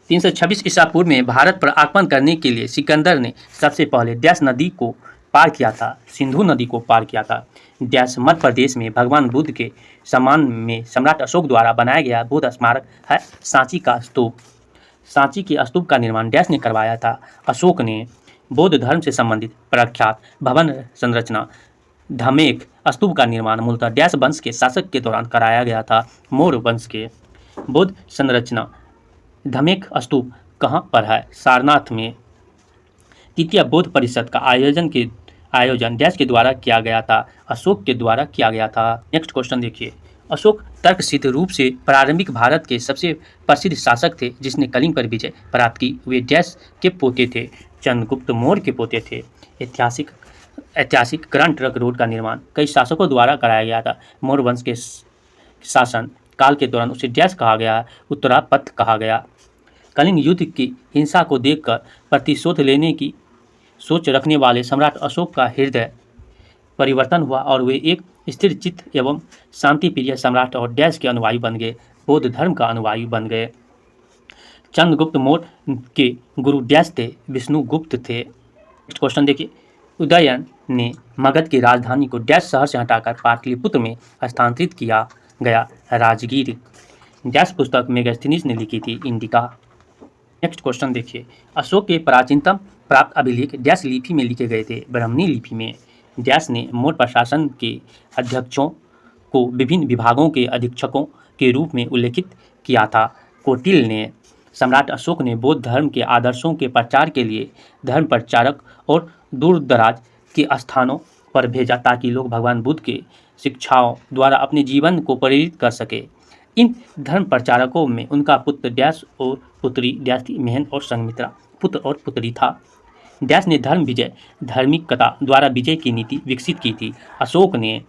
326 ईसा पूर्व में भारत पर आक्रमण करने के लिए सिकंदर ने सबसे पहले डैश नदी को पार किया था? सिंधु नदी को पार किया था। डैश मध्य प्रदेश में भगवान बुद्ध के सम्मान में सम्राट अशोक द्वारा बनाया गया बुद्ध स्मारक है? सांची का स्तूप। सांची के स्तूप का निर्माण डैश ने करवाया था? अशोक ने बौद्ध धर्म से संबंधित प्रख्यात भवन संरचना धमेक स्तूप का निर्माण मूलतः डैश वंश के शासक के दौरान कराया गया था? मौर्य वंश के। बौद्ध संरचना धमेक स्तूप कहाँ पर है? सारनाथ में। तृतीय बौद्ध परिषद का आयोजन डैश के द्वारा किया गया था? अशोक के द्वारा किया गया था। नेक्स्ट क्वेश्चन देखिए। अशोक तर्कसिद्ध रूप से प्रारंभिक भारत के सबसे प्रसिद्ध शासक थे जिसने कलिंग पर विजय प्राप्त की। वे डैश के पोते थे? चंद्रगुप्त मौर्य के पोते थे। ऐतिहासिक ग्रैंड ट्रंक रोड का निर्माण कई शासकों द्वारा कराया गया था? मौर्य वंश के शासन काल के दौरान उसे डैश कहा गया? उत्तरापथ कहा गया। कलिंग युद्ध की हिंसा को देखकर प्रतिशोध लेने की सोच रखने वाले सम्राट अशोक का हृदय परिवर्तन हुआ और वे एक स्थिर चित्त एवं शांतिप्रिय सम्राट और डैश के अनुयायी बन गए, बौद्ध धर्म का अनुयायी बन गए। चंद्रगुप्त मौर्य के गुरु डैश थे? विष्णुगुप्त थे। नेक्स्ट क्वेश्चन देखिए। उदयन ने मगध की राजधानी को डैश शहर से हटाकर पाटलिपुत्र में स्थानांतरित किया गया? राजगीर। डैश पुस्तक मेगास्थनीज ने लिखी थी? इंडिका। नेक्स्ट क्वेश्चन देखिए। अशोक के प्राचीनतम प्राप्त अभिलेख डैश लिपि में लिखे गए थे? ब्राह्मणी लिपि में। डैश ने मौर्य प्रशासन के अध्यक्षों को विभिन्न विभागों के अधीक्षकों के रूप में उल्लेखित किया था? कौटिल्य ने। सम्राट अशोक ने बौद्ध धर्म के आदर्शों के प्रचार के लिए धर्म प्रचारक और दूर दराज के स्थानों पर भेजा ताकि लोग भगवान बुद्ध के शिक्षाओं द्वारा अपने जीवन को प्रेरित कर सके। इन धर्म प्रचारकों में उनका पुत्र डैश और पुत्री डैश थी? मेहन और संघमित्रा। पुत्र और पुत्री था। डैश ने धर्म विजय धार्मिकता द्वारा विजय की नीति विकसित की थी? अशोक ने।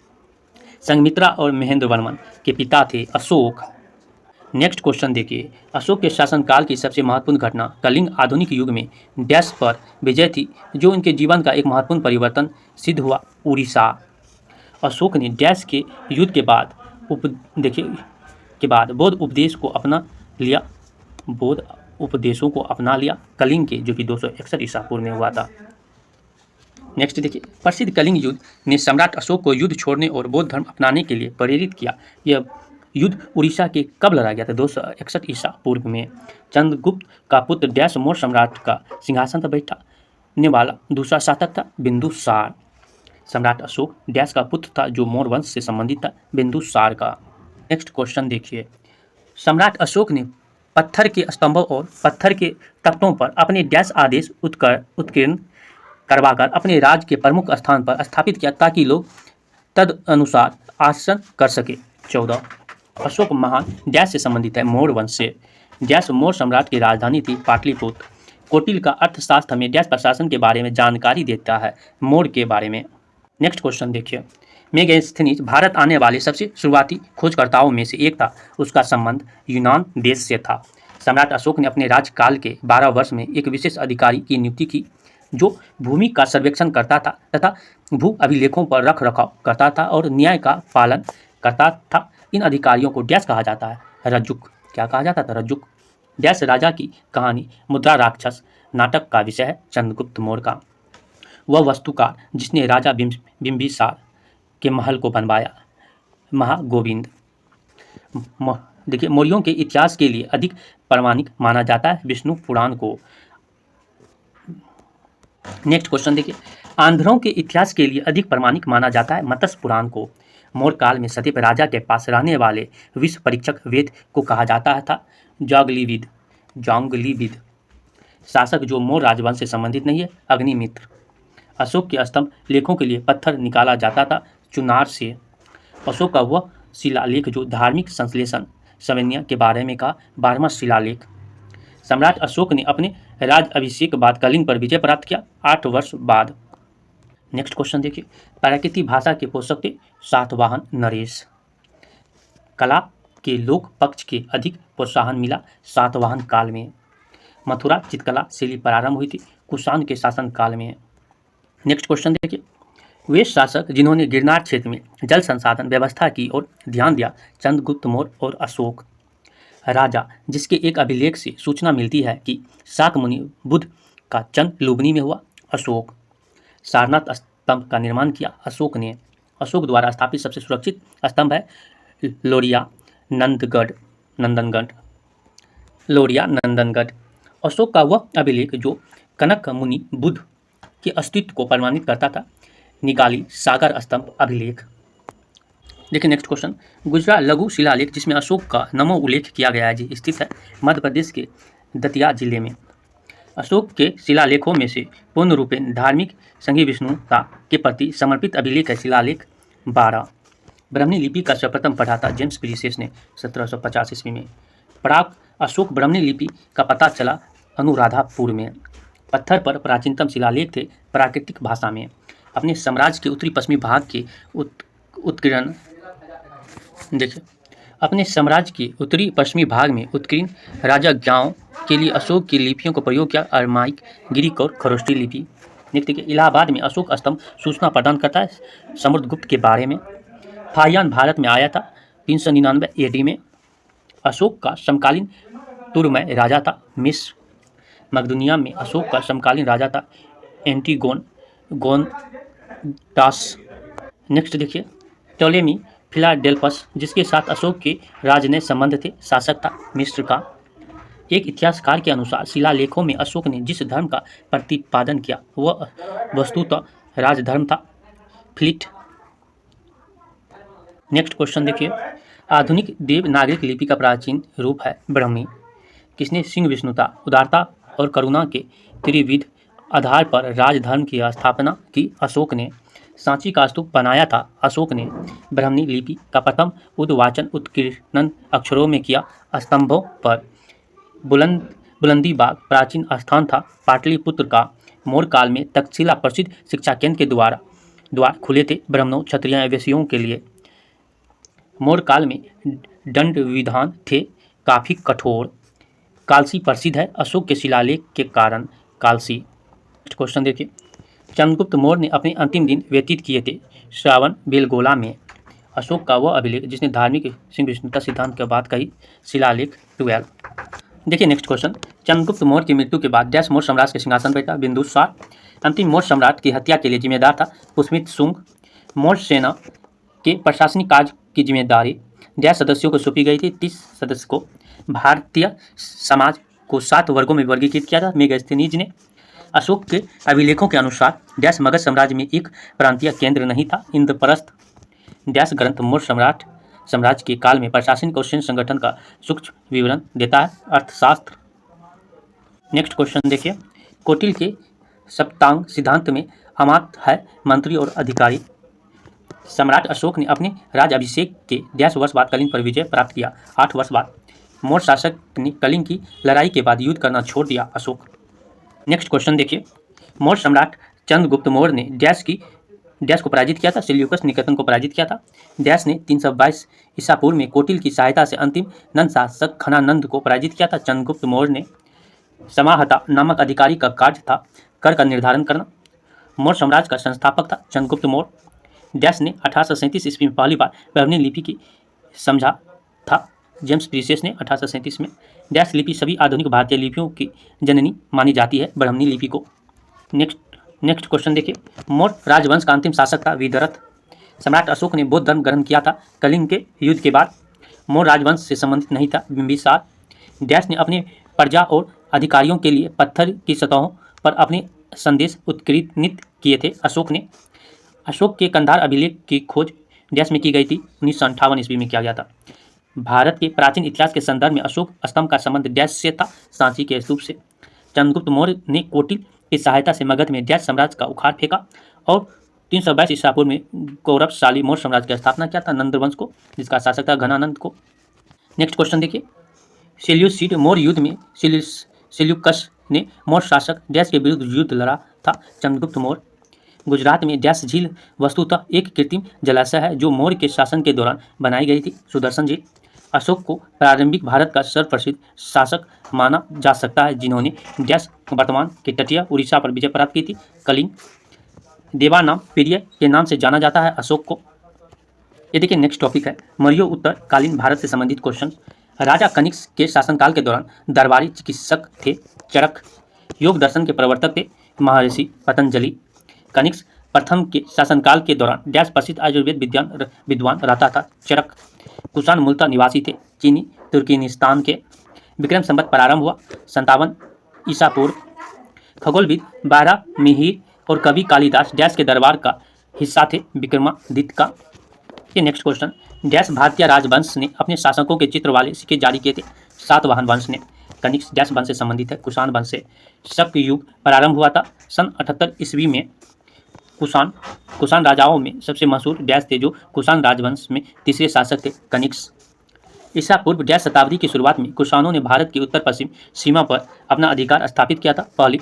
संघमित्रा और महेंद्र वर्मन के पिता थे अशोक। नेक्स्ट क्वेश्चन देखिए। अशोक के शासनकाल की सबसे महत्वपूर्ण घटना कलिंग आधुनिक युग में डैश पर विजय थी जो उनके जीवन का एक महत्वपूर्ण परिवर्तन सिद्ध हुआ? उड़ीसा। अशोक ने डैश के युद्ध के बाद बौद्ध उपदेशों को अपना लिया कलिंग के, जो कि 261 ईसा पूर्व में हुआ था। नेक्स्ट देखिए। प्रसिद्ध कलिंग युद्ध ने सम्राट अशोक को युद्ध छोड़ने और बौद्ध धर्म अपनाने के लिए प्रेरित किया। यह युद्ध उड़ीसा के कब लड़ा गया था? 261 ईसा पूर्व में। चंद्रगुप्त का पुत्र डैश मौर्य सम्राट का सिंहासन पर बैठने वाला दूसरा शासक था? बिंदुसार। सम्राट अशोक डैश का पुत्र था जो मौर्य वंश से संबंधित था? बिंदुसार का। नेक्स्ट क्वेश्चन देखिए। सम्राट अशोक ने पत्थर के स्तंभों और पत्थर के तख्तों पर अपने डैश आदेश उत्कीर्ण करवाकर अपने राज्य के प्रमुख स्थान पर स्थापित किया ताकि लोग तद अनुसार आसन कर सके? 14। अशोक महान डैश से संबंधित है? मौर्य वंश से। डैश मौर्य सम्राट की राजधानी थी? पाटलिपुत्र। कौटिल्य का अर्थशास्त्र में डैश प्रशासन के बारे में जानकारी देता है? मौर्य के बारे में। नेक्स्ट क्वेश्चन देखिए। मेगास्थनीज भारत आने वाले सबसे शुरुआती खोजकर्ताओं में से एक था। उसका संबंध यूनान देश से था। सम्राट अशोक ने अपने राज्यकाल के 12 वर्ष में एक विशेष अधिकारी की नियुक्ति की जो भूमि का सर्वेक्षण करता था तथा भू अभिलेखों पर रख रखाव करता था और न्याय का पालन करता था। इन अधिकारियों को डैश कहा जाता है? रज्जुक। क्या कहा जाता था? रज्जुक। डैश राजा की कहानी मुद्रा राक्षस नाटक का विषय है? चंद्रगुप्त मौर्य का। वह वास्तुकार जिसने राजा बिंबिसार के महल को बनवाया? महागोविंद। देखिए, मौर्यों के इतिहास के लिए अधिक प्रामाणिक माना जाता है विष्णु पुराण को। नेक्स्ट क्वेश्चन देखिए। आंध्रों के इतिहास के लिए अधिक प्रामाणिक माना जाता है मत्स्य पुराण को। मौर्य काल में सतीप राजा के पास रहने वाले विश्व परीक्षक वेद को कहा जाता था? जांगलीविद। शासक जो मौर्य राजवंश से संबंधित नहीं है? अग्निमित्र। अशोक के स्तंभ लेखों के लिए पत्थर निकाला जाता था? चुनार से। अशोक का वह शिलालेख जो धार्मिक संश्लेषण समन्वय के बारे में का 12वां शिलालेख। सम्राट अशोक ने अपने राज अभिषेक के बाद कलिंग पर विजय प्राप्त किया? 8 वर्ष बाद। नेक्स्ट क्वेश्चन देखिए। प्राकृतिक भाषा के पोषक थे? सातवाहन नरेश। कला के लोक पक्ष के अधिक प्रोत्साहन मिला सातवाहन काल में। मथुरा चित्रकला शैली प्रारंभ हुई थी कुषाण के शासन काल में। नेक्स्ट क्वेश्चन देखिए। वे शासक जिन्होंने गिरनार क्षेत्र में जल संसाधन व्यवस्था की ओर ध्यान दिया? चंद्रगुप्त मौर्य और अशोक। राजा जिसके एक अभिलेख से सूचना मिलती है कि शाक्यमुनि बुद्ध का जन्म लुम्बिनी में हुआ? अशोक। सारनाथ स्तंभ का निर्माण किया अशोक ने? अशोक द्वारा स्थापित सबसे सुरक्षित स्तंभ है लोरिया नंदनगढ़। अशोक का वह अभिलेख जो कनक मुनि बुद्ध के अस्तित्व को प्रमाणित करता था, निगाली सागर स्तंभ अभिलेख। देखिए नेक्स्ट क्वेश्चन, गुजरा लघु शिलालेख जिसमें अशोक का नमो उल्लेख किया गया है, जी स्थित है मध्य प्रदेश के दतिया जिले में। अशोक के शिलालेखों में से पूर्ण रूपेण धार्मिक संघी विष्णुता के प्रति समर्पित अभिलेख है शिलालेख 12। ब्राह्मणी लिपि का सर्वप्रथम पढ़ा था जेम्स प्रीसेस ने 1750 ईस्वी में। प्राग अशोक ब्राह्मणी लिपि का पता चला अनुराधापुर में। पत्थर पर प्राचीनतम शिलालेख थे प्राकृतिक भाषा में। अपने साम्राज्य के उत्तरी पश्चिमी भाग के उत्कीर्ण देखिए अपने साम्राज्य के उत्तरी पश्चिमी भाग में उत्कीर्ण राजज्ञाओं के लिए अशोक की लिपियों का प्रयोग किया, अरमाइक, ग्रीक और खरोष्टी लिपि। देखिए इलाहाबाद में अशोक स्तंभ सूचना प्रदान करता है समुद्रगुप्त के बारे में। फाहियान भारत में आया था 399 AD में। अशोक का समकालीन तुरमय राजा था मिस्र। मकदूनिया में अशोक का समकालीन राजा था गोनटास। नेक्स्ट देखिए टोलेमी फिलाडेल्फस जिसके साथ अशोक के राज ने संबंध थे, शासक था मिस्र का। एक इतिहासकार के अनुसार शिलालेखों में अशोक ने जिस धर्म का प्रतिपादन किया वह वस्तुतः राजधर्म था, फ्लीट। नेक्स्ट क्वेश्चन देखिए, आधुनिक देवनागरिक लिपि का प्राचीन रूप है ब्राह्मी। किसने सिंह विष्णुता, उदारता और करुणा के त्रिविध आधार पर राजधर्म की स्थापना की? अशोक ने। सांची का स्तूप बनाया था अशोक ने। ब्राह्मणी लिपि का प्रथम उद्वाचन उत्कीर्ण अक्षरों में किया स्तंभों पर। बुलंदी बाग प्राचीन स्थान था पाटलिपुत्र का। मौर्य काल में तक्षशिला प्रसिद्ध शिक्षा केंद्र के द्वार खुले थे ब्राह्मणों, क्षत्रियों, वैश्यों के लिए। मौर्य काल में दंड विधान थे काफी कठोर। कालसी प्रसिद्ध है अशोक के शिलालेख के कारण, कालसी। नेक्स्ट क्वेश्चन देखिए, चंद्रगुप्त मौर्य ने अपने अंतिम दिन व्यतीत किए थे श्रावण बेलगोला में। अशोक का वह अभिलेख जिसने धार्मिक सिंह विष्णुता सिद्धांत की बात कही, शिलालेख 12। देखिए नेक्स्ट क्वेश्चन, चंद्रगुप्त मौर्य की मृत्यु के बाद डैश मौर्य सम्राट के सिंहासन पर था? बिंदुसार। अंतिम मौर्य सम्राट की हत्या के लिए जिम्मेदार था पुष्यमित्र शुंग। मौर्य सेना के प्रशासनिक कार्य की जिम्मेदारी डैश सदस्यों को सौंपी गई थी? 30 सदस्य को। भारतीय समाज को 7 वर्गों में वर्गीकृत किया था मेगास्थनीज ने। अशोक के अभिलेखों के अनुसार डैश मगध साम्राज्य में एक प्रांतीय केंद्र नहीं था, इंद्रप्रस्थ। डैश ग्रंथ मौर्य साम्राज्य के काल में प्रशासनिक और सैन्य संगठन का सूक्ष्म विवरण देता है, अर्थशास्त्र। नेक्स्ट क्वेश्चन देखिए, कौटिल्य के सप्तांग सिद्धांत में अमात्य है मंत्री और अधिकारी। सम्राट अशोक ने अपने राज्याभिषेक के 10 वर्ष बाद कलिंग पर विजय प्राप्त किया। 8 वर्ष बाद मौर्य शासक ने कलिंग की लड़ाई के बाद युद्ध करना छोड़ दिया अशोक। नेक्स्ट क्वेश्चन देखिए, मौर्य सम्राट चंद्रगुप्त मौर्य ने डैश को पराजित किया था? सेल्यूकस निकेतन को पराजित किया था। डैश ने 322 ईसा पूर्व में कौटिल्य की सहायता से अंतिम नंद शासक खनानंद को पराजित किया था। चंद्रगुप्त मौर्य ने समाहर्ता नामक अधिकारी का कार्य था कर का निर्धारण करना। मौर्य साम्राज्य का संस्थापक था चंद्रगुप्त मौर्य। डैश ने 1837 ईस्वी में पहली बार ब्राह्मणी लिपि की समझा था, जेम्स प्रीसेस ने 1837 में। डैश लिपि सभी आधुनिक भारतीय लिपियों की जननी मानी जाती है, ब्राह्मणी लिपि को। नेक्स्ट क्वेश्चन देखिए, मौर्य राजवंश का अंतिम शासक था विदर्थ। सम्राट अशोक ने बौद्ध धर्म ग्रहण किया था कलिंग के युद्ध के बाद। मौर्य राजवंश से संबंधित नहीं था बिंबिसार। डैश ने अपने प्रजा और अधिकारियों के लिए पत्थर की सतहों पर अपने संदेश उत्कीर्णित किए थे अशोक ने। अशोक के कंधार अभिलेख की खोज डैश में की गई थी, 1958 ईस्वी में किया गया था। भारत के प्राचीन इतिहास के संदर्भ में अशोक स्तंभ का संबंध डैश से था, सांची के स्तूप से। चंद्रगुप्त मौर्य ने कौटिल्य की सहायता से मगध में डैश साम्राज्य का उखाड़ फेंका और 322 ईसा पूर्व में गौरवशाली मौर्य साम्राज्य की स्थापना किया था, नंदवंश को, जिसका शासक था घनानंद को। नेक्स्ट क्वेश्चन देखिए, सेल्यूसिड मौर्य युद्ध में सेल्यूकस ने मौर्य शासक डैश के विरुद्ध युद्ध लड़ा था, चंद्रगुप्त मौर्य। गुजरात में डैश झील वस्तुतः एक कृत्रिम जलाशय है जो मौर्य के शासन के दौरान बनाई गई थी, सुदर्शन झील। अशोक को प्रारंभिक भारत का सर्वप्रसिद्ध शासक माना जा सकता है जिन्होंने डैश वर्तमान के तटीय उड़ीसा पर विजय प्राप्त की थी, कलिंग। देवानाम पीरियड के नाम से जाना जाता है अशोक को। ये देखिए नेक्स्ट टॉपिक है मौर्य उत्तरकालीन भारत से संबंधित क्वेश्चन। राजा कनिष्क के शासनकाल के दौरान दरबारी चिकित्सक थे चरक। योग दर्शन के प्रवर्तक थे महर्षि पतंजलि। कनिष्क प्रथम के शासनकाल के दौरान डैश प्रसिद्ध आयुर्वेद विद्वान रहता था। चरक। कुषाण मूलतः निवासी थे चीनी तुर्किनिस्तान के। विक्रम संवत प्रारंभ हुआ 57 ईसा पूर्व। खगोलविद बारह मिहिर और कवि कालिदास डैश के दरबार का हिस्सा थे विक्रमादित्य का। ये नेक्स्ट क्वेश्चन, डैश भारतीय राजवंश ने अपने शासकों के चित्र वाले सिक्के जारी किए थे। सातवाहन वंश ने। कनिष्क डैश वंश से संबंधित है, कुषाण वंश से। शक युग प्रारंभ हुआ था सन 78 ईस्वी में। कुषाण राजाओं में सबसे मशहूर डैश थे जो कुषाण राजवंश में तीसरे शासक थे, कनिष्क। ईसा पूर्व डैश शताब्दी की शुरुआत में कुषाणों ने भारत की उत्तर पश्चिम सीमा पर अपना अधिकार स्थापित किया था। पहले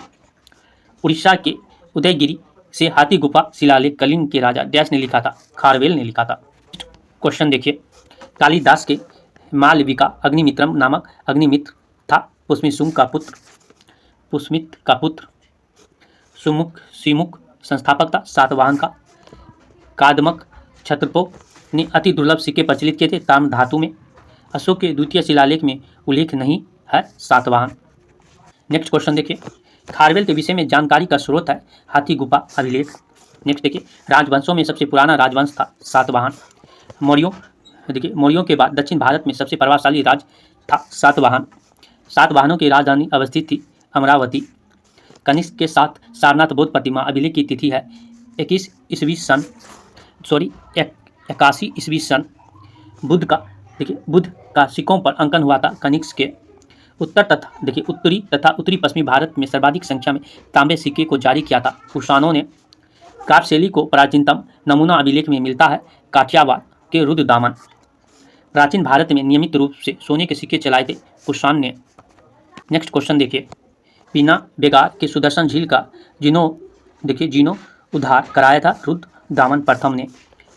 उड़ीसा के उदयगिरी से हाथी गुफा शिलालेख कलिंग के राजा डैश ने लिखा था, खारवेल ने लिखा था। क्वेश्चन देखिए, कालिदास के मालविका अग्निमित्रम नामक अग्निमित्र था पुष्मित का पुत्र। सुमुख संस्थापक था सातवाहन का। कादमक क्षत्रपो ने अति दुर्लभ सिक्के प्रचलित किए थे ताम्र धातु में। अशोक के द्वितीय शिलालेख में उल्लेख नहीं है सातवाहन। नेक्स्ट क्वेश्चन देखिए, खारवेल के विषय में जानकारी का स्रोत है हाथी गुफा अभिलेख। नेक्स्ट देखिए, राजवंशों में सबसे पुराना राजवंश था सातवाहन। मौर्यों के बाद दक्षिण भारत में सबसे प्रभावशाली राज था सातवाहन। सातवाहनों की राजधानी अवस्थित थी अमरावती। कनिष्क के साथ सारनाथ बौद्ध प्रतिमा अभिलेख की तिथि है 81 ईस्वी सन। बुद्ध का सिक्कों पर अंकन हुआ था कनिष्क के। उत्तरी तथा उत्तरी पश्चिमी भारत में सर्वाधिक संख्या में तांबे सिक्के को जारी किया था कुषाणों ने। काव्य शैली को प्राचीनतम नमूना अभिलेख में मिलता है काठियावाड़ के रुद्रदामन। प्राचीन भारत में नियमित रूप से सोने के सिक्के चलाए थे कुषाण ने। नेक्स्ट क्वेश्चन देखिए, बिना बेगार के सुदर्शन झील का जीर्णोद्धार उद्धार कराया था रुद्रदामन प्रथम ने।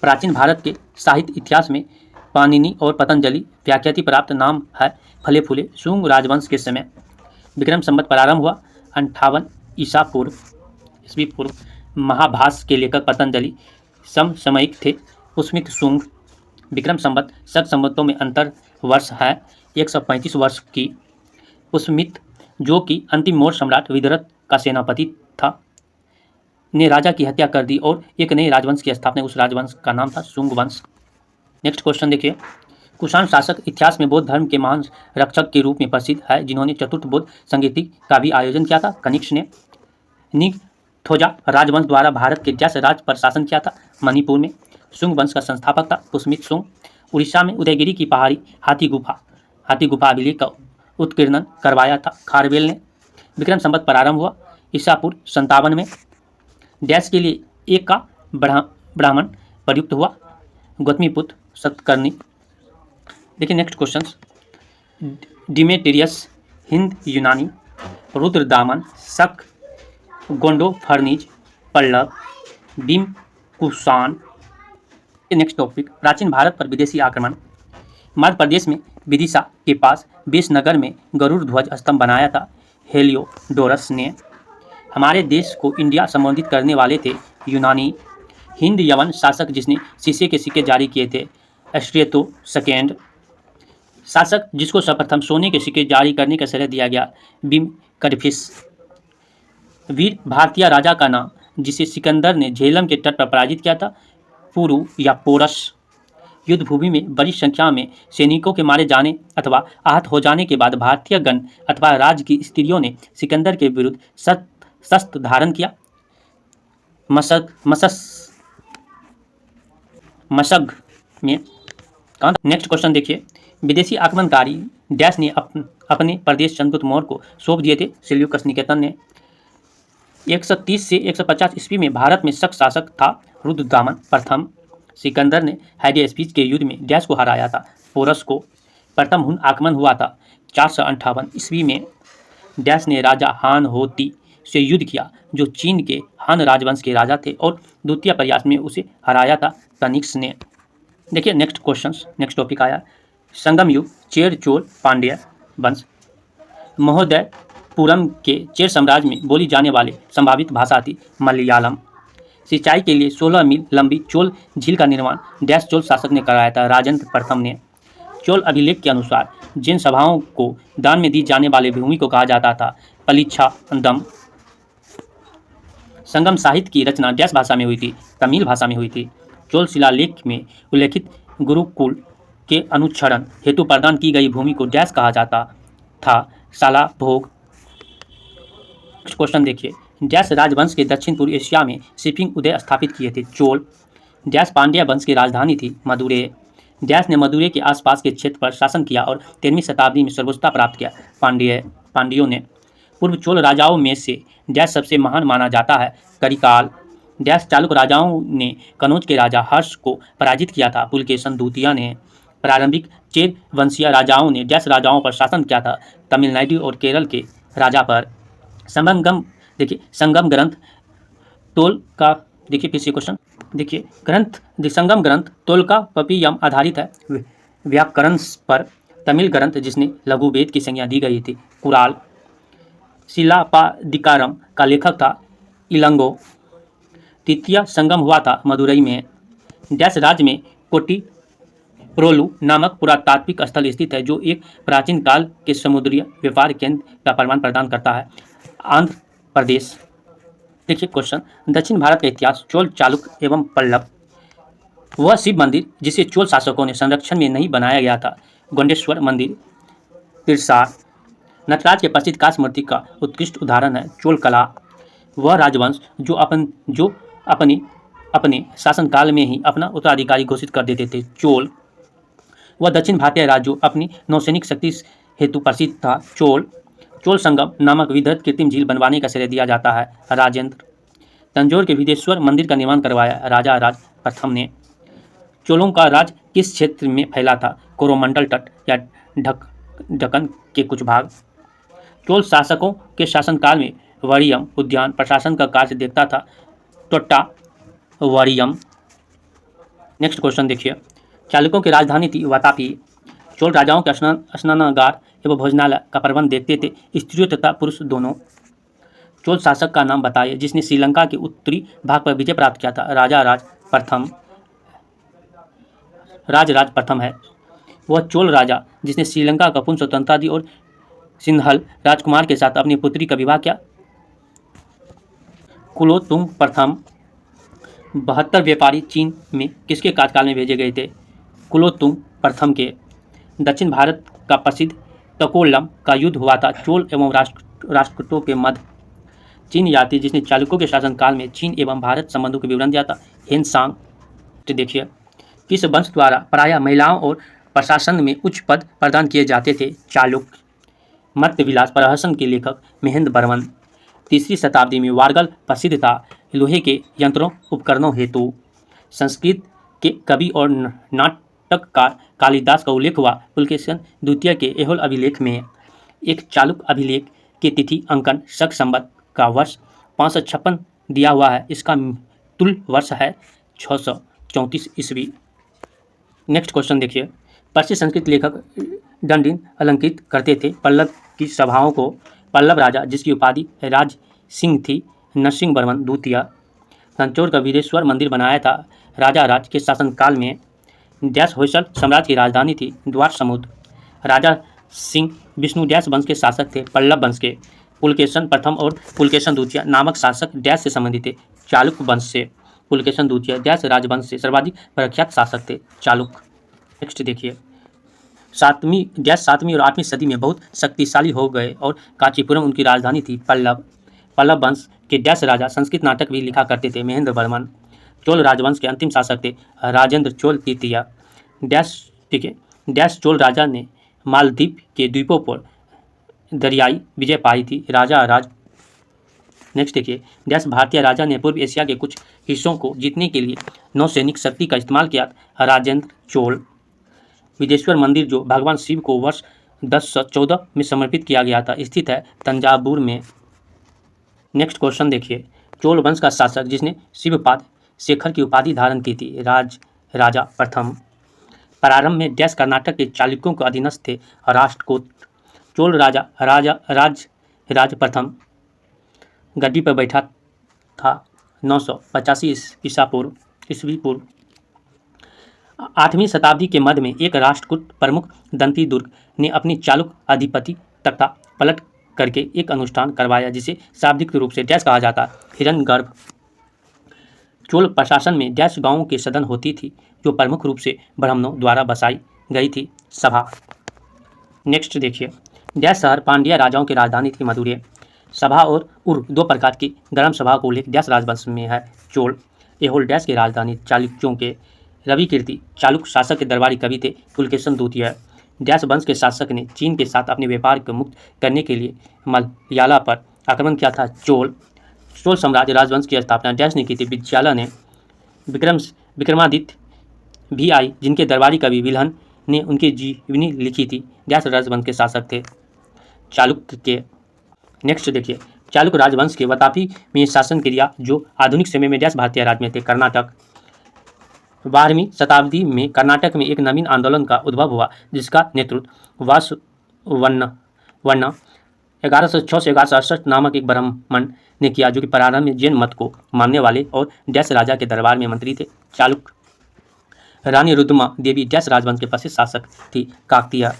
प्राचीन भारत के साहित्य इतिहास में पाणिनि और पतंजलि व्याख्याति प्राप्त नाम है फले फूले। शुंग राजवंश के समय विक्रम संवत प्रारंभ हुआ 58 ईसा पूर्व। महाभाष्य के लेखक पतंजलि समसामयिक थे पुष्मित शुंग। विक्रम संवत शक संवतों में अंतर वर्ष है 135 वर्ष की। पुष्मित जो कि अंतिम मौर्य सम्राट विदर्थ का सेनापति था ने राजा की हत्या कर दी और एक नए राजवंश की स्थापना। उस राजवंश का नाम था शुंग वंश। नेक्स्ट क्वेश्चन देखिए, कुषाण शासक इतिहास में बौद्ध धर्म के महान रक्षक के रूप में प्रसिद्ध है जिन्होंने चतुर्थ बौद्ध संगीति का भी आयोजन किया था कनिष्क ने। निगथौजा राजवंश द्वारा भारत के डैश राज्य पर शासन किया था मणिपुर में। शुंग वंश का संस्थापक था पुष्मित शुंग। उड़ीसा में उदयगिरी की पहाड़ी हाथी गुफा अभिलेख का उत्कीर्णन करवाया था खारवेल ने। विक्रम संवत प्रारंभ हुआ ईसा पूर्व 57 में। डैश के लिए एक का ब्राह्मण प्रयुक्त हुआ गौतमीपुत्र सतकर्णी। देखिए नेक्स्ट क्वेश्चन, डिमेट्रियस हिंद यूनानी रुद्रदामन शक गोंडो फर्निज पल्लव भीम कुषाण। नेक्स्ट टॉपिक, प्राचीन भारत पर विदेशी आक्रमण। मध्य प्रदेश में विदिशा के पास बेसनगर में गरुड़ ध्वज स्तंभ बनाया था हेलियोडोरस ने। हमारे देश को इंडिया संबोधित करने वाले थे यूनानी। हिंद यवन शासक जिसने शीशे के सिक्के जारी किए थे एस्ट्रियतो सेकेंड। शासक जिसको सर्वप्रथम सोने के सिक्के जारी करने का श्रेय दिया गया बिम कडफिस। वीर भारतीय राजा का नाम जिसे सिकंदर ने झेलम के तट पर पराजित किया था पुरु या पोरस। युद्ध भूमि में बड़ी संख्या में सैनिकों के मारे जाने अथवा आहत हो जाने के बाद भारतीय गण अथवा राज्य की स्त्रियों ने सिकंदर के विरुद्ध शस्त्र धारण किया। मशग में। नेक्स्ट क्वेश्चन देखिए, विदेशी आक्रमणकारी डैश ने अपने प्रदेश चंद्रगुप्त मौर्य को सौंप दिए थे सेल्यूकस निकेतन ने। 130 से 150 ईस्वी में भारत में शक शासक था रुद्रदामन प्रथम। सिकंदर ने हाइडेस्पीच के युद्ध में डैश को हराया था पोरस को। प्रथम हुन आक्रमण हुआ था 458 ईस्वी में। डैश ने राजा हान होती से युद्ध किया जो चीन के हान राजवंश के राजा थे और द्वितीय प्रयास में उसे हराया था कनिष्क ने। देखिए नेक्स्ट क्वेश्चन, नेक्स्ट टॉपिक आया संगम युग चेर चोल पांड्य वंश। महोदयपुरम के चेर साम्राज्य में बोली जाने वाली संभावित भाषा थी मलयालम। सिंचाई के लिए 16 मील लंबी चोल झील का निर्माण डैश चोल शासक ने कराया था राजेंद्र प्रथम ने। चोल अभिलेख के अनुसार जिन सभाओं को दान में दी जाने वाली भूमि को कहा जाता था पलिच्छादम। संगम साहित्य की रचना डैश भाषा में हुई थी? तमिल भाषा में हुई थी। चोल शिलालेख में उल्लेखित गुरुकुल के अनुच्छरण हेतु प्रदान की गई भूमि को डैश कहा जाता था? साला भोग। नेक्स्ट क्वेश्चन देखिए, डैश राजवंश के दक्षिण पूर्व एशिया में शिपिंग उदय स्थापित किए थे? चोल। डैश पांड्या वंश की राजधानी थी? मदुरै। डैश ने मदुरै के आसपास के क्षेत्र पर शासन किया और 13वीं शताब्दी में सर्वोच्चता प्राप्त किया? पांड्यों ने। पूर्व चोल राजाओं में से डैश सबसे महान माना जाता है? करिकाल। डैश चालुक्य राजाओं ने कनौज के राजा हर्ष को पराजित किया था? पुलकेशन द्वितीय ने। प्रारंभिक चेर वंशीय राजाओं ने डैश राजाओं पर शासन किया था? तमिलनाडु और केरल के राजा पर? संगम ग्रंथ तोल का देखिए फिर से क्वेश्चन देखिए, संगम ग्रंथ तोलका पपीयम आधारित है व्याकरण पर। तमिल ग्रंथ जिसने लघु वेद की संज्ञा दी गई थी? कुराल। शिलापादिकारम का लेखक था? इलंगो। तृतीय संगम हुआ था मदुरई में। डैश राज्य में कोटी प्रोलू नामक पुरातात्विक स्थल स्थित है जो एक प्राचीन काल के समुद्री व्यापार केंद्र का प्रमाण प्रदान करता है? आंध्र प्रदेश। देखिए क्वेश्चन, दक्षिण भारत का इतिहास। चोल, चालुक्य एवं पल्लव। वह शिव मंदिर जिसे चोल शासकों ने संरक्षण में नहीं बनाया गया था? गोंडेश्वर मंदिर। तिरसार। नटराज के प्रसिद्ध कांस्य मूर्ति का उत्कृष्ट उदाहरण है? चोल कला। वह राजवंश जो अपने शासनकाल में ही अपना उत्तराधिकारी घोषित कर देते थे? चोल। वह दक्षिण भारतीय राज्य जो अपनी नौसैनिक शक्ति हेतु प्रसिद्ध था? चोल। चोल संगम नामक विधृत कृत्रिम झील बनवाने का श्रेय दिया जाता है? राजेंद्र। तंजौर के विदेश्वर मंदिर का निर्माण करवाया? राजा राज प्रथम ने। चोलों का राज किस क्षेत्र में फैला था? कोरोमंडल तट या ढक्कन के कुछ भाग? चोल शासकों के शासनकाल में वरियम उद्यान प्रशासन का कार्य देखता था? टोट्टा वरियम। नेक्स्ट क्वेश्चन देखिए, चालुक्यों की राजधानी थी वातापी। चोल राजाओं के स्नानागार एवं भोजनालय का प्रबंध देखते थे स्त्रियों तथा पुरुष दोनों? चोल शासक का नाम बताइए जिसने श्रीलंका के उत्तरी भाग पर विजय प्राप्त किया था? राजराज प्रथम है। वह चोल राजा जिसने श्रीलंका का पूर्ण स्वतंत्रता दी और सिंहल राजकुमार के साथ अपनी पुत्री का विवाह किया? कुलोत्तुंग प्रथम। 72 व्यापारी चीन में किसके कार्यकाल में भेजे गए थे? कुलोत्तुंग प्रथम के। दक्षिण भारत का प्रसिद्ध तकोलम का युद्ध हुआ था चोल एवं राष्ट्रकूटों के मध्य? चीन यात्री जिसने चालुक्यों के शासनकाल में चीन एवं भारत संबंधों के विवरण दिया था? हेनसांग। तो देखिए, किस वंश द्वारा प्रायः महिलाओं और प्रशासन में उच्च पद प्रदान किए जाते थे? चालुक्य। मर्त्य विलास प्रहसन के लेखक? महेंद्र वर्मन। 3री शताब्दी में वारगल प्रसिद्ध था लोहे के यंत्रों उपकरणों हेतु? संस्कृत के कवि और नाटककार कालिदास का उल्लेख हुआ पुलकेशन द्वितीय के एहोल अभिलेख में? एक चालुक्य अभिलेख के तिथि अंकन शक संवत का वर्ष 556 दिया हुआ है, इसका तुल वर्ष है 634 ईस्वी। नेक्स्ट क्वेश्चन देखिए, प्रसिद्ध संस्कृत लेखक दंडिन अलंकृत करते थे पल्लव की सभाओं को? पल्लव राजा जिसकी उपाधि राज सिंह थी? नरसिंह वर्मन द्वितीय। तंजौर का वीरेश्वर मंदिर बनाया था राजा राज के शासनकाल में? डैश होयसल साम्राज्य की राजधानी थी? द्वार समुद्र। राजा सिंह विष्णु डैश वंश के शासक थे? पल्लव वंश के। पुलकेशन प्रथम और पुलकेशन द्वितीय नामक शासक डैश से संबंधित थे? चालुक्य वंश से। पुलकेशन द्वितीय डैश राजवंश से सर्वाधिक प्रख्यात शासक थे? चालुक्य। नेक्स्ट देखिए, 7वीं और 8वीं सदी में बहुत शक्तिशाली हो गए और कांचीपुरम उनकी राजधानी थी? पल्लव वंश के डैश राजा संस्कृत नाटक भी लिखा करते थे? महेंद्र वर्मन। चोल राजवंश के अंतिम शासक थे? राजेंद्र चोल तृतीय। डैश चोल राजा ने मालदीव के द्वीपों पर दरियाई विजय पाई थी? राजा राज। नेक्स्ट देखिए, डैश भारतीय राजा ने पूर्व एशिया के कुछ हिस्सों को जीतने के लिए नौसैनिक शक्ति का इस्तेमाल किया? राजेंद्र चोल। विदेश्वर मंदिर जो भगवान शिव को वर्ष 1014 में समर्पित किया गया था स्थित है? तंजावुर में। नेक्स्ट क्वेश्चन देखिए, चोल वंश का शासक जिसने शिवपाद शेखर की उपाधि धारण की थी? राजा प्रथम। प्रारंभ में डैश कर्नाटक के चालुक्यों के अधीनस्थ थे? राष्ट्रकूट। चोल राज प्रथम गद्दी पर बैठा था 985 ईस्वी पूर्व। 8वीं शताब्दी के मध्य में एक राष्ट्रकूट प्रमुख दंती दुर्ग ने अपनी चालुक्य अधिपति तख्ता पलट करके एक अनुष्ठान करवाया जिसे शाब्दिक रूप से डैश कहा जाता। हिरण्यगर्भ। चोल प्रशासन में डैश गांवों के सदन होती थी जो प्रमुख रूप से ब्राह्मणों द्वारा बसाई गई थी। सभा। नेक्स्ट देखिए, डैश शहर पांड्या राजाओं की राजधानी थी मदुरै। सभा और उर दो प्रकार की ग्राम सभा को उल्लेख डैश राजवंश में है। चोल। एहोल डैश की राजधानी चालुक्यों के रविकीर्ति चालुक्य शासक के दरबारी कवि थे पुलकेशन द्वितीय। डैश वंश के शासक ने चीन के साथ अपने व्यापार को मुक्त करने के लिए मलयाला पर आक्रमण किया था। चोल साम्राज्य राजवंश की स्थापना डैश ने की थी। विजयाला ने विक्रमादित्य भी आई जिनके दरबारी कवि विल्हन ने उनकी जीवनी लिखी थी। डैश राजवंश के शासक थे चालुक्य के। नेक्स्ट देखिए, चालुक्य राजवंश के वातापी में शासन क्रिया जो आधुनिक समय में डैश भारतीय राज्य में थे। कर्नाटक। 12वीं शताब्दी में कर्नाटक में एक नवीन आंदोलन का उद्भव हुआ जिसका नेतृत्व वासवण्ण 1106 से 1168 नामक एक ब्राह्मण ने किया जो कि प्रारंभ में जैन मत को मानने वाले और डैश राजा के दरबार में मंत्री थे। चालुक्य। रानी रुद्रमा देवी डैश राजवंश के प्रसिद्ध शासक थी। काकतीय।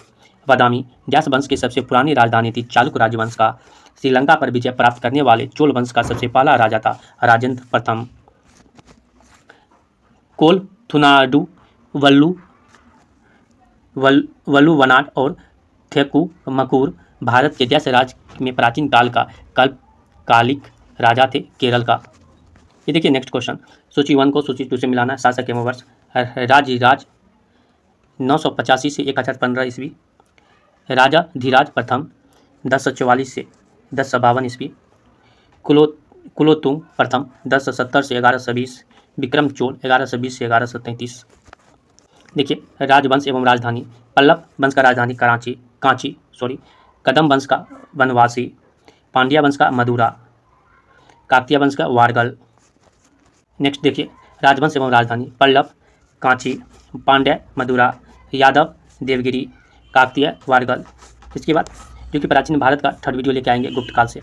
बादामी डैश वंश की सबसे पुरानी राजधानी थी। चालुक्य राजवंश का श्रीलंका पर विजय प्राप्त करने वाले चोल वंश का सबसे पहला राजा था राजेंद्र प्रथम। कोल थुनाडु वल्लुवनाड और थेक्कुमकुर भारत के डैश राज्य में प्राचीन काल का कालिक राजा थे। केरल का। ये देखिए नेक्स्ट क्वेश्चन, सूची 1 को सूची 2 से मिलाना। शासक एवं वर्ष। राज 985 से 1015 ईस्वी। राजा धीराज प्रथम 1044 से 1052 ईस्वी। कुलोत्तुंग प्रथम 1070 से 1120। विक्रम चोल 1120 से 1133। देखिए, राजवंश एवं राजधानी। पल्लव वंश का राजधानी कांची। कदम वंश का वनवासी। पांड्या वंश का मदुरा। काकतीय वंश का वारगल। नेक्स्ट देखिए, राजवंश एवं राजधानी। पल्लव कांची, पांड्या मदुरा, यादव देवगिरी, काकतीय वारगल। इसके बाद जो कि प्राचीन भारत का थर्ड वीडियो लेके आएंगे गुप्त काल से।